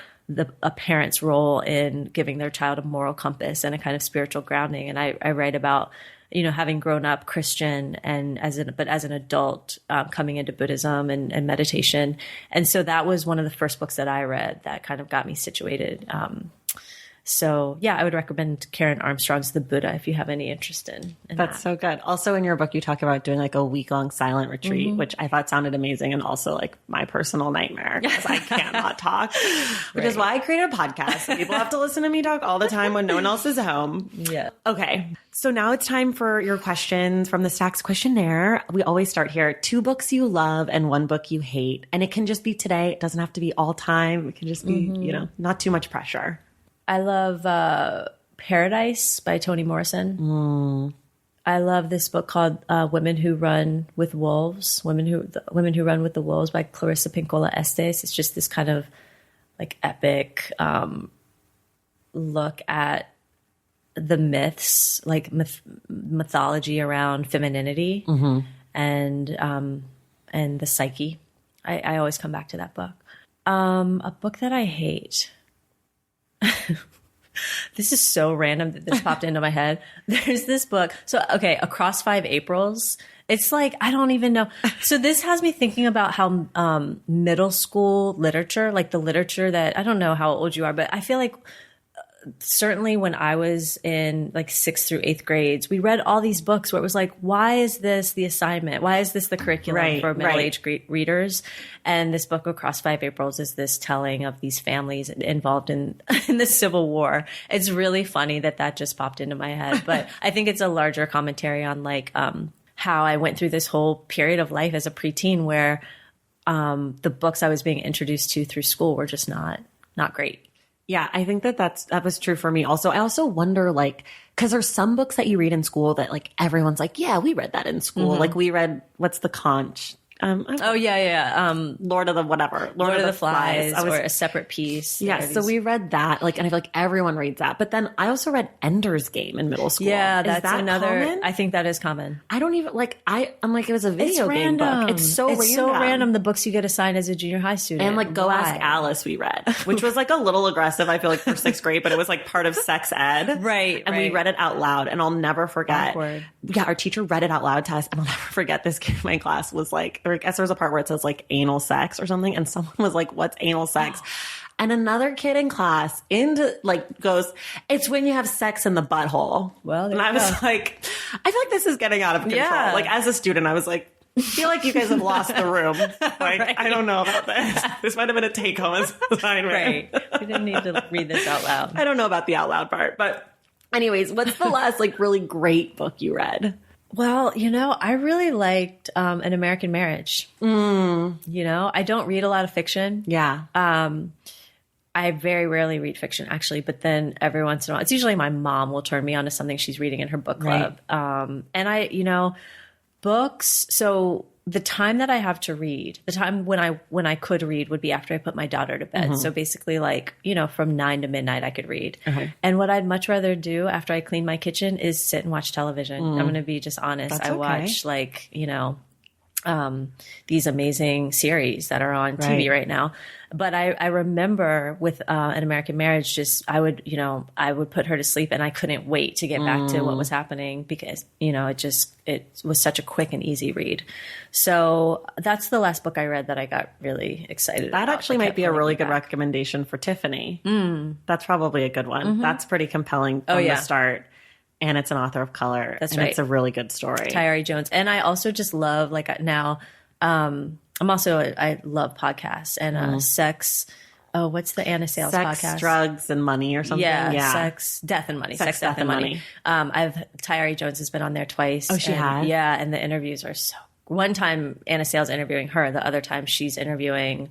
a parent's role in giving their child a moral compass and a kind of spiritual grounding. And I write about, having grown up Christian but as an adult, coming into Buddhism and meditation. And so that was one of the first books that I read that kind of got me situated. So yeah, I would recommend Karen Armstrong's The Buddha if you have any interest in That's so good. Also in your book, you talk about doing like a week-long silent retreat, which I thought sounded amazing and also like my personal nightmare because I cannot talk, which is why I created a podcast. So people have to listen to me talk all the time when no one else is home. Yeah. Okay. So now it's time for your questions from the Stacks questionnaire. We always start here. 2 books you love and 1 book you hate. And it can just be today. It doesn't have to be all time. It can just be, not too much pressure. I love Paradise by Toni Morrison. I love this book called Women Who Run with Wolves, Women Who Run with the Wolves by Clarissa Pinkola Estes. It's just this kind of like epic look at the myths, like mythology around femininity and the psyche. I always come back to that book. A book that I hate. This is so random that this popped into my head. There's this book. So, okay, Across 5 Aprils. It's like, I don't even know. So this has me thinking about how middle school literature, like the literature that, I don't know how old you are, but I feel like certainly when I was in like 6th through 8th grades, we read all these books where it was like, why is this the assignment? Why is this the curriculum for middle-aged readers? And this book, Across 5 Aprils, is this telling of these families involved in the Civil War. It's really funny that just popped into my head. But I think it's a larger commentary on like how I went through this whole period of life as a preteen where the books I was being introduced to through school were just not great. Yeah, I think that was true for me also. I also wonder, like, because there's some books that you read in school that, like, everyone's like, yeah, we read that in school. Like, we read, what's the conch? Lord of the whatever. Lord of the Flies or A Separate Piece. Yeah, so we read that, like, and I feel like everyone reads that. But then I also read Ender's Game in middle school. Yeah, that's another. Common? I think that is common. I don't even, like, I'm like, it was a video game book. It's so random, the books you get assigned as a junior high student. And, like, Go Ask Alice we read, which was, like, a little aggressive, I feel like, for 6th grade, but it was, like, part of sex ed. Right. And we read it out loud, and I'll never forget. Awkward. Yeah, our teacher read it out loud to us, and I'll never forget this kid in my class was, like, I guess there was a part where it says like anal sex or something, and someone was like, what's anal sex? And another kid in class goes, it's when you have sex in the butthole. Well, and I was like, I feel like this is getting out of control. Yeah. Like, as a student, I was like, I feel like you guys have lost the room. Like, I don't know about this. This might have been a take-home assignment. Right. We didn't need to read this out loud. I don't know about the out loud part, but anyways, what's the last like really great book you read? Well, I really liked An American Marriage. I don't read a lot of fiction. Yeah. I very rarely read fiction, actually, but then every once in a while, it's usually my mom will turn me on to something she's reading in her book club. Right. And books. So the time that I have to read, the time when I could read would be after I put my daughter to bed. Mm-hmm. So basically from 9 to midnight I could read. Okay. And what I'd much rather do after I clean my kitchen is sit and watch television. I'm going to be just honest. That's watch these amazing series that are on TV right now. But I remember with An American Marriage, I would put her to sleep and I couldn't wait to get back to what was happening because, it was such a quick and easy read. So that's the last book I read that I got really excited about. That actually might be a really good recommendation for Tiffany. That's probably a good one. Mm-hmm. That's pretty compelling from the start. And it's an author of color. That's right. It's a really good story. Tayari Jones. And I also just love, now, I love podcasts and sex. Oh, what's the Anna Sales podcast? Sex, drugs, and money or something. Yeah. Sex, death, and money. Sex, death, and money. Tayari Jones has been on there twice. Oh, she has? Yeah, and the interviews are so. One time Anna Sales interviewing her. The other time she's interviewing.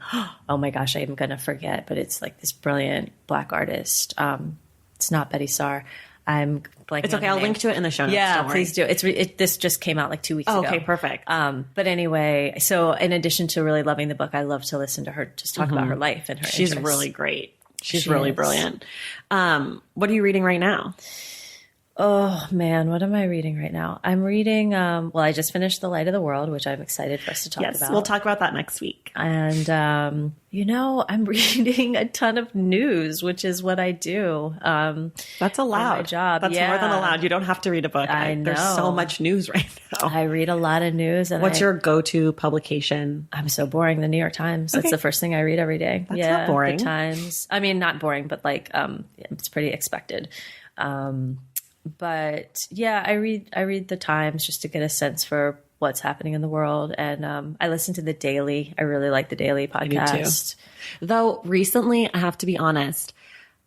Oh my gosh, I'm gonna forget. But it's like this brilliant Black artist. It's not Betty Saar. I'm blanking. It's okay. I'll link to it in the show notes. Yeah, please do. This just came out like 2 weeks ago. Okay, perfect. But anyway, so in addition to really loving the book, I love to listen to her just talk about her life and her. She's interests. Really great. She's really brilliant. What are you reading right now? Oh man, what am I reading right now? I'm reading. I just finished The Light of the World, which I'm excited for us to talk about. Yes, we'll talk about that next week. And I'm reading a ton of news, which is what I do. That's allowed. My job. That's more than allowed. You don't have to read a book. I know. There's so much news right now. I read a lot of news. And what's your go-to publication? I'm so boring. The New York Times. That's the first thing I read every day. That's not boring. The Times. I mean, not boring, but it's pretty expected. But yeah, I read the Times just to get a sense for what's happening in the world. And I listen to The Daily. I really like The Daily podcast. I do too. Though recently, I have to be honest,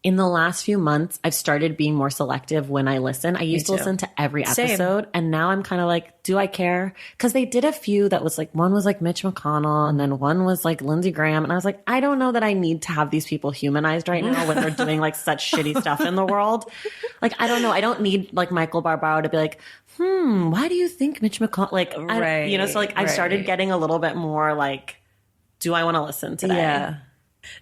in the last few months, I've started being more selective when I listen. I used to listen to every episode. And now I'm kind of like, do I care? Because they did a few that was one was Mitch McConnell and then one was Lindsey Graham. And I was like, I don't know that I need to have these people humanized right now when they're doing such shitty stuff in the world. I don't know. I don't need Michael Barbaro to be like, why do you think Mitch McConnell, I started getting a little bit more do I want to listen today? Yeah.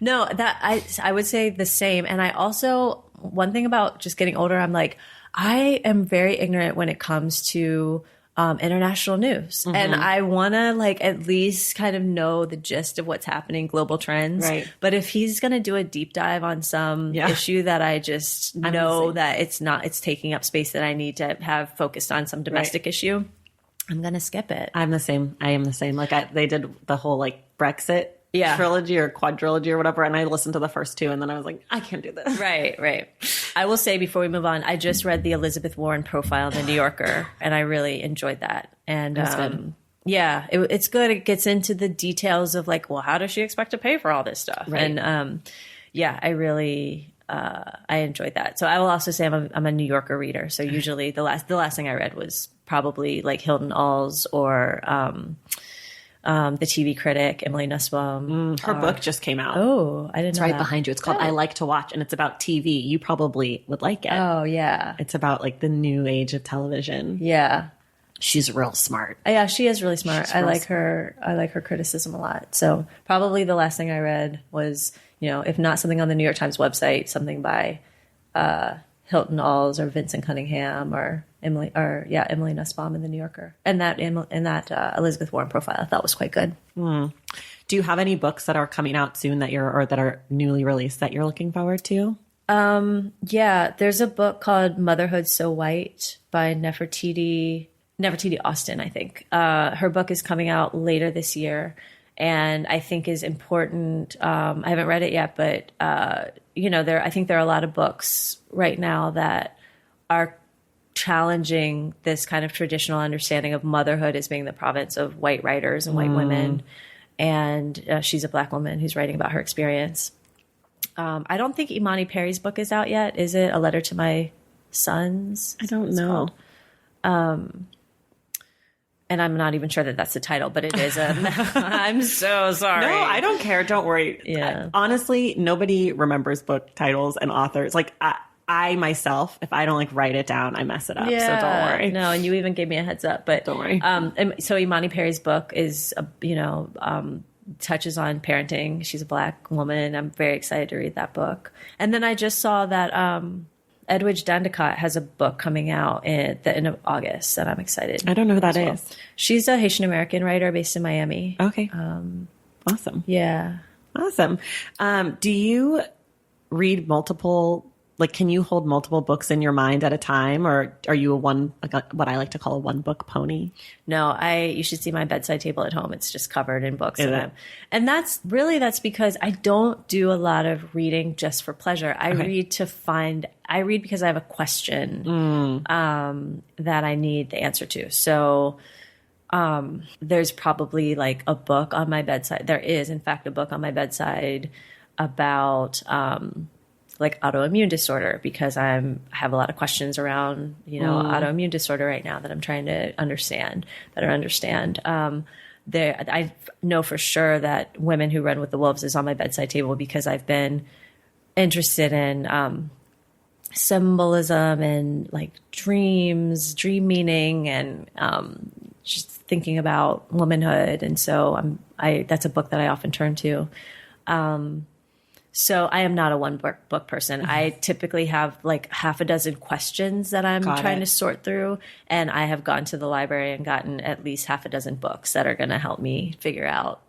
No, that I would say the same. And I also, one thing about just getting older, I'm I am very ignorant when it comes to international news. Mm-hmm. And I want to at least kind of know the gist of what's happening, global trends. Right. But if he's going to do a deep dive on some issue that I just know that it's taking up space that I need to have focused on some domestic issue, I'm going to skip it. I'm the same. I am the same. They did the whole Brexit trilogy or quadrilogy or whatever. And I listened to the first two and then I was like, I can't do this. Right. I will say before we move on, I just read the Elizabeth Warren profile in the New Yorker and I really enjoyed that. And it's good. It gets into the details of how does she expect to pay for all this stuff? Right. And I really, I enjoyed that. So I will also say I'm a New Yorker reader. So usually the last thing I read was probably Hilton Als or, the TV critic, Emily Nussbaum. Her book just came out. Oh, I didn't know It's right behind you. It's called I Like to Watch, and it's about TV. You probably would like it. Oh, yeah. It's about the new age of television. Yeah. She's real smart. Yeah, she is really smart. I like her criticism a lot. So probably the last thing I read was, if not something on the New York Times website, something by Hilton Als or Vincent Cunningham or Emily Nussbaum in the New Yorker, and that Elizabeth Warren profile I thought was quite good. Do you have any books that are coming out soon that are newly released that you're looking forward to? Yeah, there's a book called Motherhood So White by Nefertiti Austin, I think. Her book is coming out later this year, and I think is important. I haven't read it yet, but I think there are a lot of books right now that are challenging this kind of traditional understanding of motherhood as being the province of white writers and white women. And she's a Black woman who's writing about her experience. I don't think Imani Perry's book is out yet. Is it A Letter to My Sons? I don't know. and I'm not even sure that that's the title, but it is. I'm so sorry. No, I don't care. Don't worry. Yeah. Honestly, nobody remembers book titles and authors. Like I myself, if I don't like write it down, I mess it up. Yeah. So don't worry. No, and you even gave me a heads up, but don't worry. And so Imani Perry's book is, touches on parenting. She's a Black woman. I'm very excited to read that book. And then I just saw that Edwidge Dandicott has a book coming out at the end of August that I'm excited. I don't know who that is. She's a Haitian American writer based in Miami. Okay. Awesome. Yeah. Awesome. Do you read multiple? Like, can you hold multiple books in your mind at a time, or are you what I like to call a one book pony? No, you should see my bedside table at home. It's just covered in books. Is it? And that's because I don't do a lot of reading just for pleasure. I read because I have a question that I need the answer to. So there's probably like a book on my bedside. There is, in fact, a book on my bedside about like autoimmune disorder, because I have a lot of questions around, autoimmune disorder right now that I'm trying to understand. I know for sure that Women Who Run with the Wolves is on my bedside table because I've been interested in symbolism and like dream meaning, and just thinking about womanhood. And so that's a book that I often turn to. So I am not a one book person. I typically have like half a dozen questions that I'm trying to sort through. And I have gone to the library and gotten at least half a dozen books that are going to help me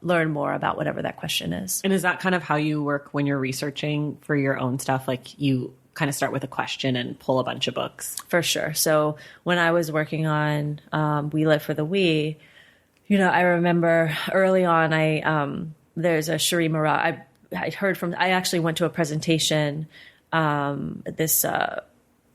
learn more about whatever that question is. And is that kind of how you work when you're researching for your own stuff? Like you kind of start with a question and pull a bunch of books? For sure. So when I was working on We Live for the We, I remember early on, there's a Cherie Mara. I actually went to a presentation, this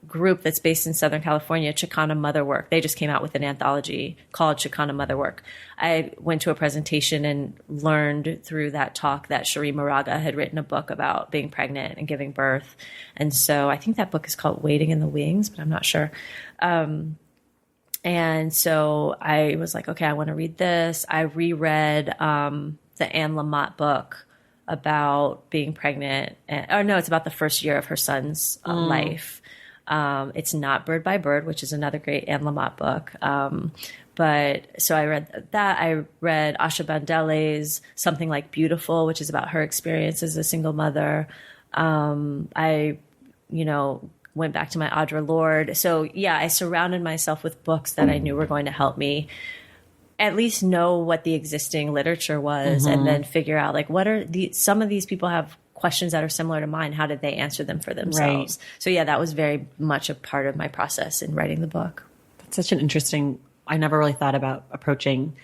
group that's based in Southern California, Chicana Motherwork. They just came out with an anthology called Chicana Motherwork. I went to a presentation and learned through that talk that Cherie Moraga had written a book about being pregnant and giving birth. And so I think that book is called Waiting in the Wings, but I'm not sure. And so I was like, okay, I want to read this. I reread the Anne Lamott book about being pregnant. It's about the first year of her son's life. It's not Bird by Bird, which is another great Anne Lamott book. But so I read that. I read Asha Bandele's Something Like Beautiful, which is about her experience as a single mother. I went back to my Audre Lorde. So yeah, I surrounded myself with books that I knew were going to help me at least know what the existing literature was, and then figure out like some of these people have questions that are similar to mine. How did they answer them for themselves? Right. So yeah, that was very much a part of my process in writing the book. That's such an interesting, I never really thought about approaching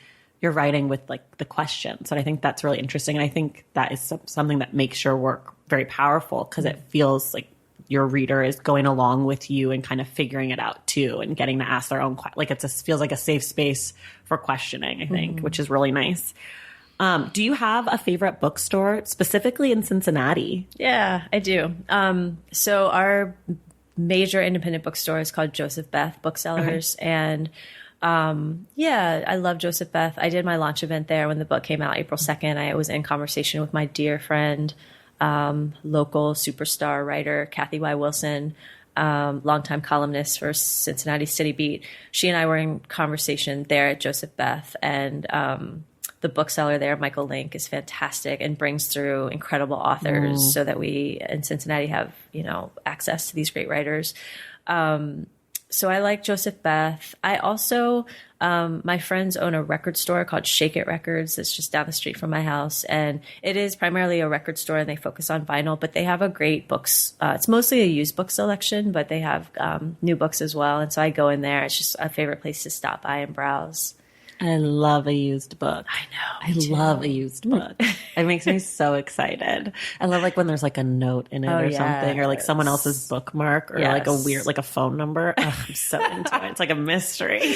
your writing with like the questions. And I think that's really interesting. And I think that is something that makes your work very powerful, because it feels like your reader is going along with you and kind of figuring it out too, and getting to ask their own, feels like a safe space for questioning, I think, which is really nice. Do you have a favorite bookstore specifically in Cincinnati? Yeah, I do. So our major independent bookstore is called Joseph Beth Booksellers. Okay. And I love Joseph Beth. I did my launch event there when the book came out April 2nd. I was in conversation with my dear friend, local superstar writer, Kathy Y. Wilson, longtime columnist for Cincinnati City Beat. She and I were in conversation there at Joseph Beth, and the bookseller there, Michael Link, is fantastic and brings through incredible authors so that we in Cincinnati have, access to these great writers. So I like Joseph Beth. I also, my friends own a record store called Shake It Records that's just down the street from my house. And it is primarily a record store, and they focus on vinyl, but they have a great books. It's mostly a used book selection, but they have new books as well. And so I go in there. It's just a favorite place to stop by and browse. I love a used book. I know. I love a used book. It makes me so excited. I love like when there's like a note in it something, or like someone else's bookmark, or like a weird, like a phone number. Ugh, I'm so into it. It's like a mystery.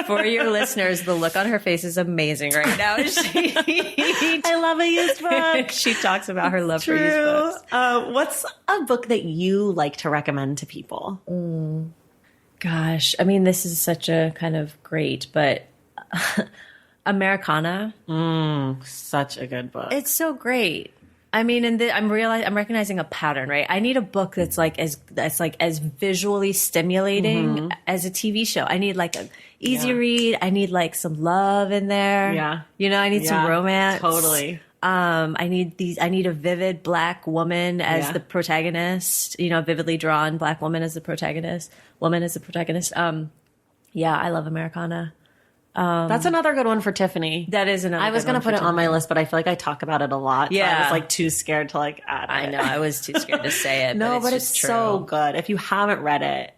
For your listeners, the look on her face is amazing right now. I love a used book. She talks about her love for used books. What's a book that you like to recommend to people? Gosh, I mean, this is such a kind of great, but Americana. Such a good book. It's so great. I mean, and I'm recognizing a pattern, right? I need a book that's as visually stimulating as a TV show. I need like a easy read. I need like some love in there. Yeah. I need some romance. Totally. I need a vivid Black woman as the protagonist, vividly drawn Black woman as the protagonist, I love Americana. That's another good one for Tiffany. That is another. I was going to put it on my list, but I feel like I talk about it a lot. Yeah. So I was like too scared to like add it. I know. I was too scared to say it. No, but it's true. so good. If you haven't read it,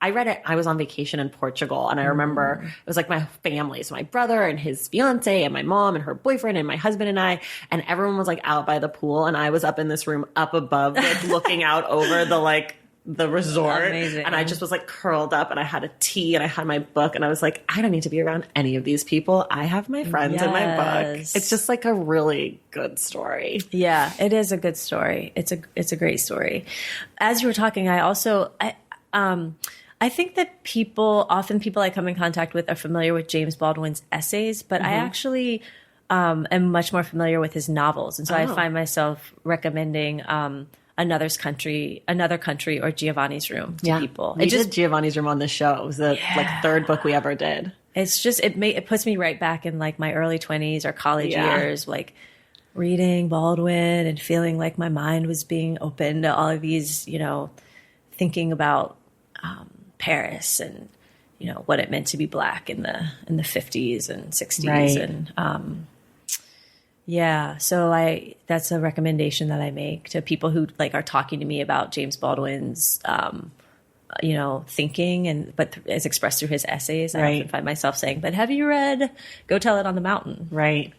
I read it. I was on vacation in Portugal, and I remember it was like my family. So my brother and his fiance and my mom and her boyfriend and my husband and I, and everyone was like out by the pool. And I was up in this room up above, like looking out over the resort. Amazing. And I just was like curled up, and I had a tea and I had my book, and I was like, I don't need to be around any of these people. I have my friends in my book. It's just like a really good story. Yeah, it is a good story. It's a great story. As you were talking, I think that people I come in contact with are familiar with James Baldwin's essays, but I actually am much more familiar with his novels. And so I find myself recommending Another Country or Giovanni's Room to people. We did Giovanni's Room on the show. It was the third book we ever did. It's just, it puts me right back in like my early 20s or college years, like reading Baldwin and feeling like my mind was being open to all of these, thinking about Paris and what it meant to be Black in the 50s and 60s. Right. And so that's a recommendation that I make to people who like are talking to me about James Baldwin's thinking but as expressed through his essays. I often find myself saying, but have you read Go Tell It on the Mountain? Right.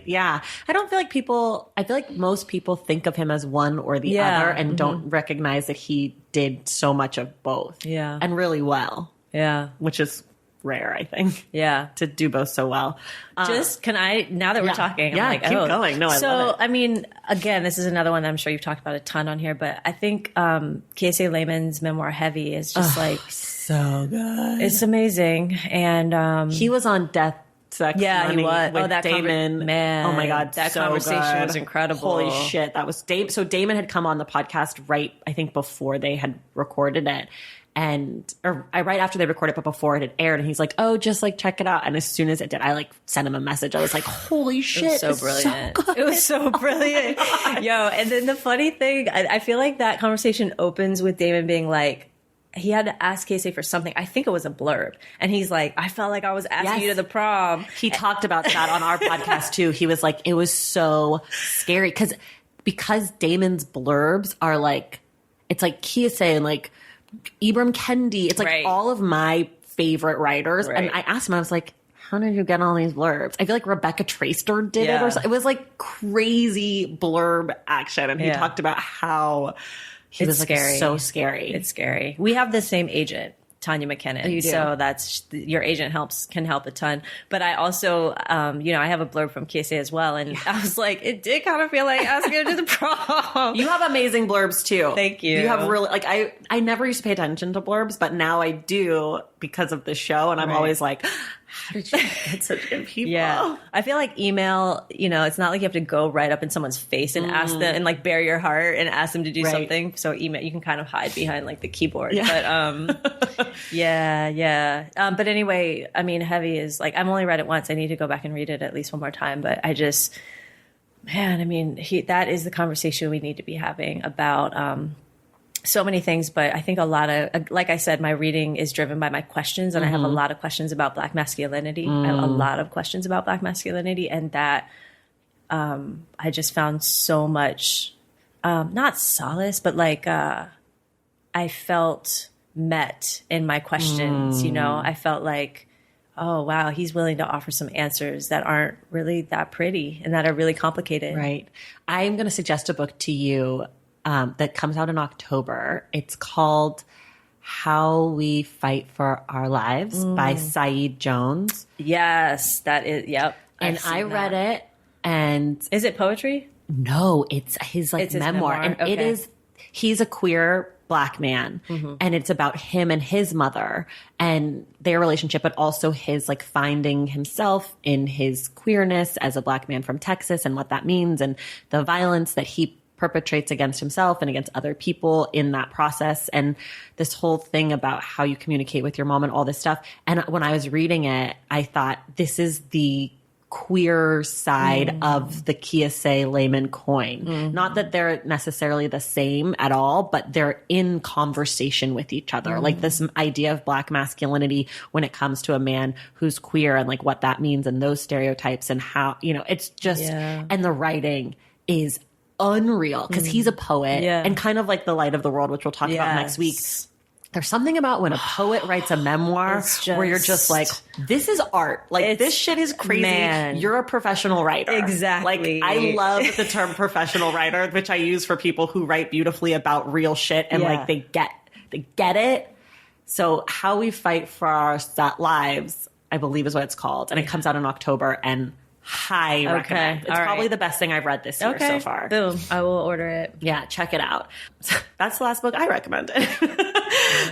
Yeah. I feel like most people think of him as one or the other and don't recognize that he did so much of both. Yeah. And really well. Yeah. Which is rare, I think. Yeah. To do both so well. Can I, now that we're talking, I'm like, keep going. No, I love it. I mean, again, this is another one that I'm sure you've talked about a ton on here, but I think K.S.A. Lehman's memoir Heavy is just so good. It's amazing. And he was on Death, Sex, Money he was. with Damon. Man. Oh my God. That so conversation good. was incredible. Holy shit. That was So Damon had come on the podcast right before they had recorded it. Right after they recorded it, but before it had aired, and he's like, "Oh, just like check it out." And as soon as it did, I like sent him a message. I was like, "Holy shit, it was so brilliant! It was so brilliant, yo!" And then the funny thing, I feel like that conversation opens with Damon being like, he had to ask Casey for something. I think it was a blurb, and he's like, "I felt like I was asking you to the prom." He talked about that on our podcast too. He was like, "It was so scary because Damon's blurbs are like, it's like Casey and like." Ibram Kendi. It's like all of my favorite writers. Right. And I asked him, I was like, how did you get all these blurbs? I feel like Rebecca Traister did it or something. It was like crazy blurb action. And he talked about how he was like so scary. It's scary. We have the same agent, Tanya McKinnon. Oh, you do? So that's your agent can help a ton. But I also, I have a blurb from KSA as well. And I was like, it did kind of feel like asking her to the prom. You have amazing blurbs too. Thank you. You have really, like, I never used to pay attention to blurbs, but now I do because of the show. And I'm always like, how did you get such good people? Yeah. I feel like email, it's not like you have to go right up in someone's face and ask them and like bare your heart and ask them to do something. So email, you can kind of hide behind like the keyboard. Yeah. But yeah. But anyway, I mean, Heavy is like, I've only read it once. I need to go back and read it at least one more time. But I just, that is the conversation we need to be having about so many things, but I think a lot of, like I said, my reading is driven by my questions, and I have a lot of questions about Black masculinity. I have a lot of questions about Black masculinity, and that I just found so much, not solace, but like I felt met in my questions. I felt like, oh wow, he's willing to offer some answers that aren't really that pretty and that are really complicated. Right. I'm going to suggest a book to you that comes out in October. It's called How We Fight for Our Lives by Saeed Jones. Yes, that is, yep. And I read it, and... Is it poetry? No, it's his memoir. And it is, he's a queer Black man. And it's about him and his mother and their relationship, but also his like finding himself in his queerness as a Black man from Texas and what that means, and the violence that he perpetrates against himself and against other people in that process, and this whole thing about how you communicate with your mom and all this stuff. And when I was reading it, I thought, this is the queer side of the Kiese layman coin. Not that they're necessarily the same at all, but they're in conversation with each other. Like this idea of Black masculinity when it comes to a man who's queer, and like what that means, and those stereotypes, and how, you know, it's just, and the writing is unreal because he's a poet and kind of like the light of the world, which we'll talk about next week. There's something about when a poet writes a memoir where you're just like, this is art. Like, this shit is crazy. Man. You're a professional writer. Exactly. Like, I love the term professional writer, which I use for people who write beautifully about real shit and like they get it. So How We Fight for Our Lives, I believe is what it's called. And it comes out in October, and high recommend. It's probably the best thing I've read this year so far. Boom. I will order it. Yeah, check it out. That's the last book I recommended.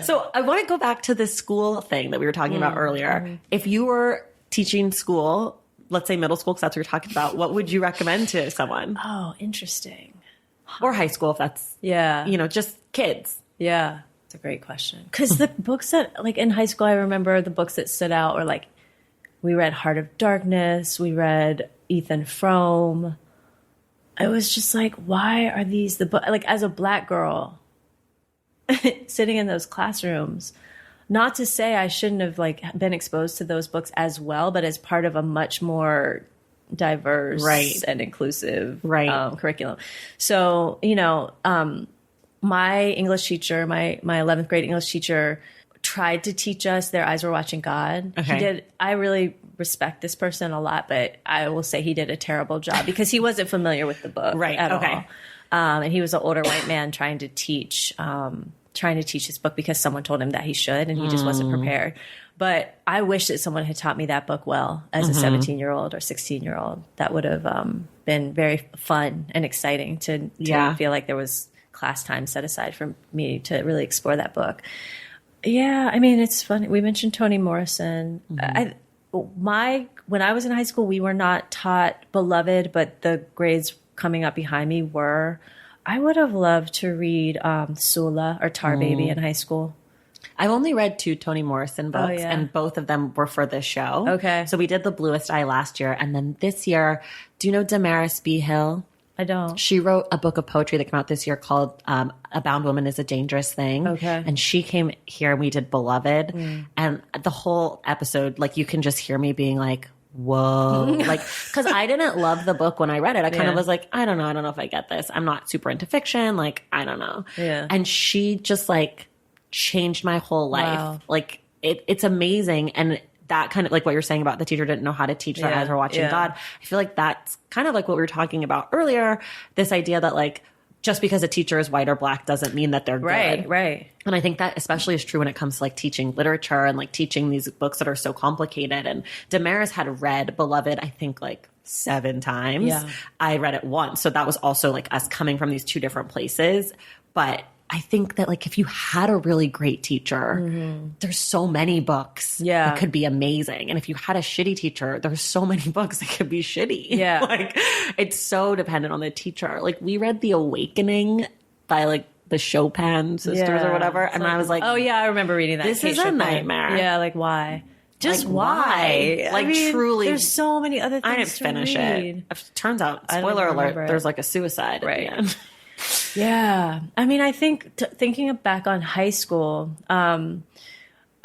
So I want to go back to this school thing that we were talking about earlier. If you were teaching school, let's say middle school, because that's what you're talking about, what would you recommend to someone? Oh, interesting. Or high school, if that's, you know, just kids. Yeah. It's a great question. Because the books that, like in high school, I remember the books that stood out were like, we read Heart of Darkness. We read Ethan Frome. I was just like, why are these the book? Like, as a Black girl sitting in those classrooms, not to say I shouldn't have like been exposed to those books as well, but as part of a much more diverse and inclusive curriculum. So, you know, my English teacher, my 11th grade English teacher, tried to teach us Their Eyes Were Watching God. He did. I really respect this person a lot, but I will say he did a terrible job because he wasn't familiar with the book at all. And he was an older white man trying to teach his book because someone told him that he should, and he just wasn't prepared. But I wish that someone had taught me that book well as a 17-year-old or 16-year-old. That would have been very fun and exciting to feel like there was class time set aside for me to really explore that book. Yeah, I mean, it's funny. We mentioned Toni Morrison. When I was in high school, we were not taught Beloved, but the grades coming up behind me were. I would have loved to read Sula or Tar Baby in high school. I've only read 2 Toni Morrison books, and both of them were for this show. Okay. So we did The Bluest Eye last year, and then this year, do you know Damaris B. Hill? I don't. She wrote a book of poetry that came out this year called A Bound Woman is a Dangerous Thing. Okay. And she came here and we did Beloved. And the whole episode, like, you can just hear me being like, whoa. Like, because I didn't love the book when I read it. I kind of was like, I don't know if I get this. I'm not super into fiction. Like, I don't know. Yeah. And she just like changed my whole life. Wow. Like, it's amazing. And that kind of like what you're saying about the teacher didn't know how to teach their eyes were watching God. I feel like that's kind of like what we were talking about earlier. This idea that like, just because a teacher is white or Black doesn't mean that they're good. Right. And I think that especially is true when it comes to like teaching literature and like teaching these books that are so complicated. And Damaris had read Beloved, I think like 7 times. Yeah. I read it once. So that was also like us coming from these 2 different places. But I think that like if you had a really great teacher, there's so many books that could be amazing. And if you had a shitty teacher, there's so many books that could be shitty. Yeah. Like it's so dependent on the teacher. Like we read The Awakening by like the Chopin sisters or whatever. And I was like, oh yeah, I remember reading that. This is a nightmare. Yeah. Like why? Just Like, why? Like I mean, truly. There's so many other things I didn't to finish read. it. Turns out, I don't spoiler alert, remember it. there's like a suicide at the end. Yeah. I mean, I think thinking back on high school,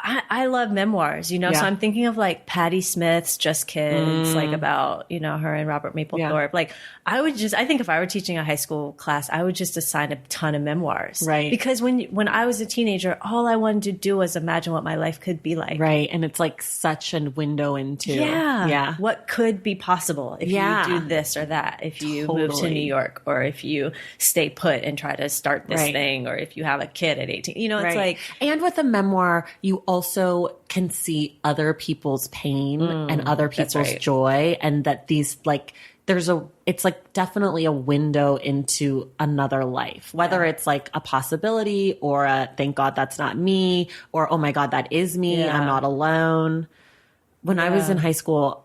I love memoirs, you know, so I'm thinking of like Patti Smith's Just Kids, like about, you know, her and Robert Mapplethorpe. Like I think if I were teaching a high school class, I would just assign a ton of memoirs. Right. Because when I was a teenager, all I wanted to do was imagine what my life could be like. Right. And it's like such a window into what could be possible if you do this or that, if you move to New York or if you stay put and try to start this thing or if you have a kid at 18. You know, it's like. And with a memoir, you also can see other people's pain and other people's joy, and that these like it's like definitely a window into another life, whether it's like a possibility or a thank God that's not me, or oh my God, that is me. Yeah. I'm not alone. When I was in high school,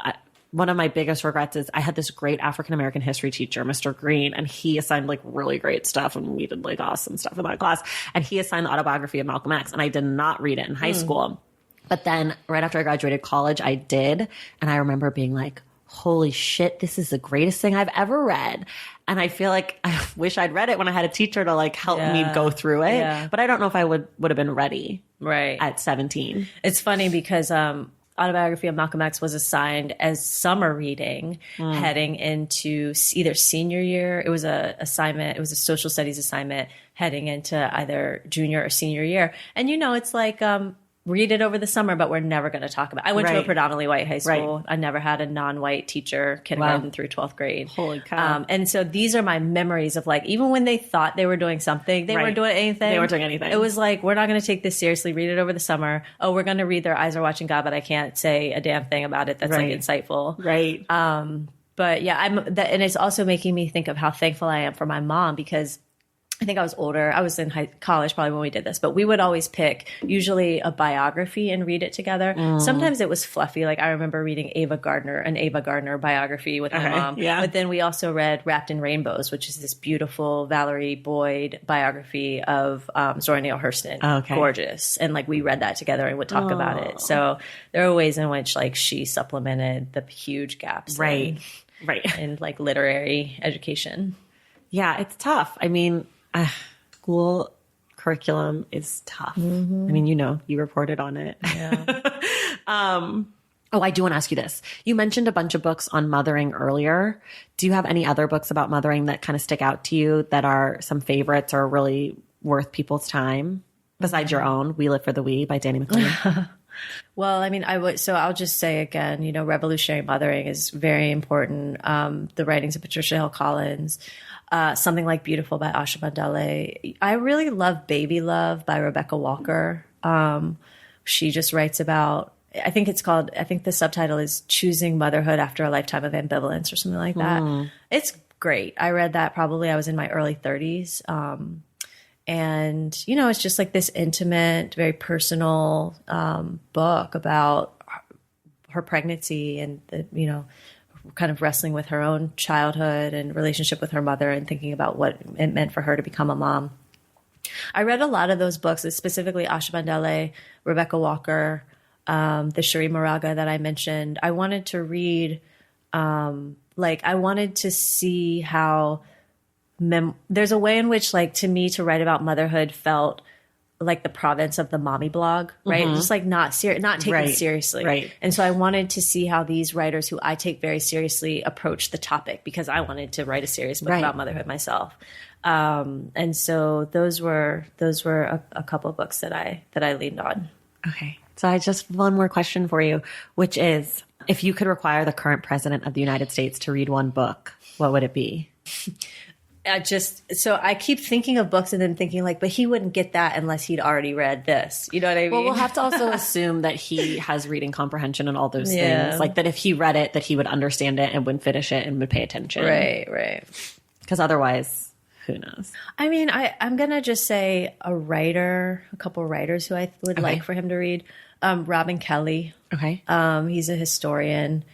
one of my biggest regrets is I had this great African-American history teacher, Mr. Green, and he assigned like really great stuff, and we did like awesome stuff in that class. And he assigned the autobiography of Malcolm X, and I did not read it in high school. But then right after I graduated college, I did. And I remember being like, holy shit, this is the greatest thing I've ever read. And I feel like I wish I'd read it when I had a teacher to like help me go through it. Yeah. But I don't know if I would have been ready at 17. It's funny because Autobiography of Malcolm X was assigned as summer reading heading into either senior year. It was a assignment. It was a social studies assignment heading into either junior or senior year. And it's like read it over the summer, but we're never going to talk about it. I went to a predominantly white high school. Right. I never had a non-white teacher, kindergarten through 12th grade. Holy cow. And so these are my memories of like, even when they thought they were doing something, they weren't doing anything. They weren't doing anything. It was like, we're not going to take this seriously. Read it over the summer. Oh, we're going to read Their Eyes Are Watching God, but I can't say a damn thing about it. That's like insightful. Right. But yeah, and it's also making me think of how thankful I am for my mom, because I think I was older. I was in college probably when we did this, but we would always pick usually a biography and read it together. Sometimes it was fluffy. Like I remember reading an Ava Gardner biography with my mom. Yeah. But then we also read Wrapped in Rainbows, which is this beautiful Valerie Boyd biography of Zora Neale Hurston. Okay. Gorgeous. And like we read that together and would talk about it. So there are ways in which like she supplemented the huge gaps in like literary education. Yeah, it's tough. I mean, school curriculum is tough. I mean, you reported on it. Yeah. I do want to ask you this. You mentioned a bunch of books on mothering earlier. Do you have any other books about mothering that kind of stick out to you that are some favorites or really worth people's time besides your own? We Live for the We by Dani McClain. Well, I mean, I'll just say again, revolutionary mothering is very important. The writings of Patricia Hill Collins, something like Beautiful by Asha Bandale. I really love Baby Love by Rebecca Walker. She just writes about, I think the subtitle is Choosing Motherhood After a Lifetime of Ambivalence or something like that. It's great. I read that I was in my early 30s. And, it's just like this intimate, very personal book about her pregnancy and, kind of wrestling with her own childhood and relationship with her mother and thinking about what it meant for her to become a mom. I read a lot of those books, specifically Asha Bandale, Rebecca Walker, the Cherie Moraga that I mentioned. I wanted to read, I wanted to see how there's a way in which, like, to me, to write about motherhood felt like the province of the mommy blog, right? Just like not taken seriously. Right. And so I wanted to see how these writers who I take very seriously approach the topic, because I wanted to write a serious book about motherhood myself. And so those were a couple of books that I leaned on. Okay. So I just one more question for you, which is, if you could require the current president of the United States to read one book, what would it be? I keep thinking of books and then thinking like, but he wouldn't get that unless he'd already read this. You know what I mean? Well, we'll have to also assume that he has reading comprehension and all those things. Like that if he read it, that he would understand it and would finish it and would pay attention. Right. Because otherwise, who knows? I mean, I'm going to just say a couple writers who I would like for him to read. Robin Kelley. Okay. He's a historian.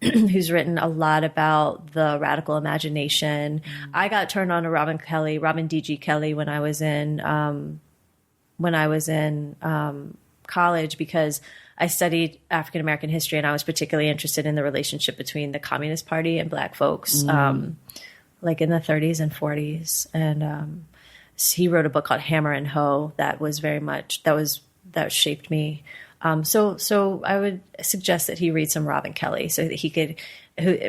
Who's written a lot about the radical imagination. I got turned on to Robin D.G. Kelley when I was in college, because I studied African American history and I was particularly interested in the relationship between the Communist Party and Black folks, like in the 30s and 40s. And he wrote a book called Hammer and Hoe that shaped me. So I would suggest that he read some Robin Kelley so that he could.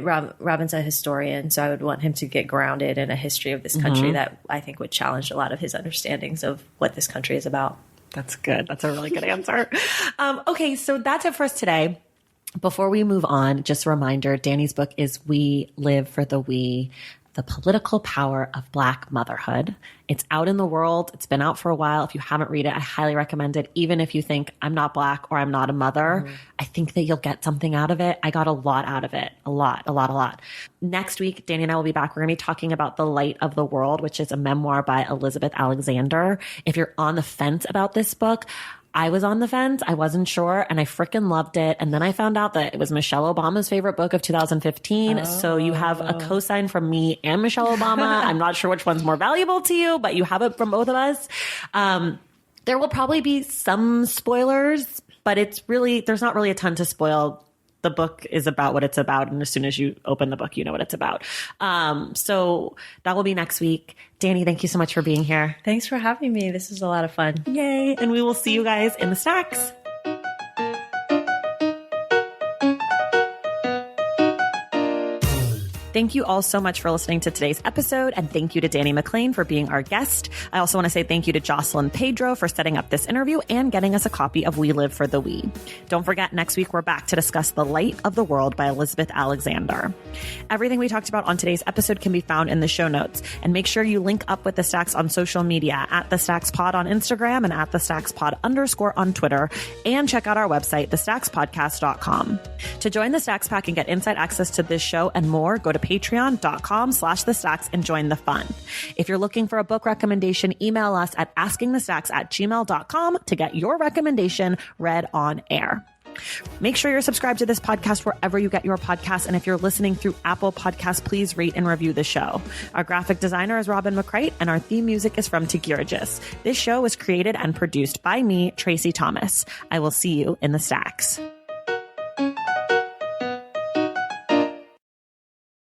Robin's a historian, so I would want him to get grounded in a history of this country that I think would challenge a lot of his understandings of what this country is about. That's good. That's a really good answer. Okay, so that's it for us today. Before we move on, just a reminder, Dani's book is We Live for the We. The Political Power of Black Motherhood. It's out in the world. It's been out for a while. If you haven't read it, I highly recommend it. Even if you think I'm not Black or I'm not a mother, I think that you'll get something out of it. I got a lot out of it. A lot. Next week, Dani and I will be back. We're going to be talking about The Light of the World, which is a memoir by Elizabeth Alexander. If you're on the fence about this book, I was on the fence. I wasn't sure, and I freaking loved it. And then I found out that it was Michelle Obama's favorite book of 2015. So you have a cosign from me and Michelle Obama. I'm not sure which one's more valuable to you, but you have it from both of us. There will probably be some spoilers, but there's not really a ton to spoil. The book is about what it's about. And as soon as you open the book, you know what it's about. So that will be next week. Dani, thank you so much for being here. Thanks for having me. This was a lot of fun. Yay. And we will see you guys in the stacks. Thank you all so much for listening to today's episode, and thank you to Dani McClain for being our guest. I also want to say thank you to Jocelyn Pedro for setting up this interview and getting us a copy of We Live for the We. Don't forget, next week we're back to discuss The Light of the World by Elizabeth Alexander. Everything we talked about on today's episode can be found in the show notes, and make sure you link up with The Stacks on social media at The Stacks Pod on Instagram and at The Stacks Pod _ on Twitter, and check out our website, thestackspodcast.com. To join the Stacks Pack and get inside access to this show and more, go to patreon.com/thestacks and join the fun. If you're looking for a book recommendation, email us at askingthestacks@gmail.com to get your recommendation read on air. Make sure you're subscribed to this podcast wherever you get your podcasts. And if you're listening through Apple Podcasts, please rate and review the show. Our graphic designer is Robin McCrae, and our theme music is from Tigirigis. This show was created and produced by me, Tracy Thomas. I will see you in the stacks.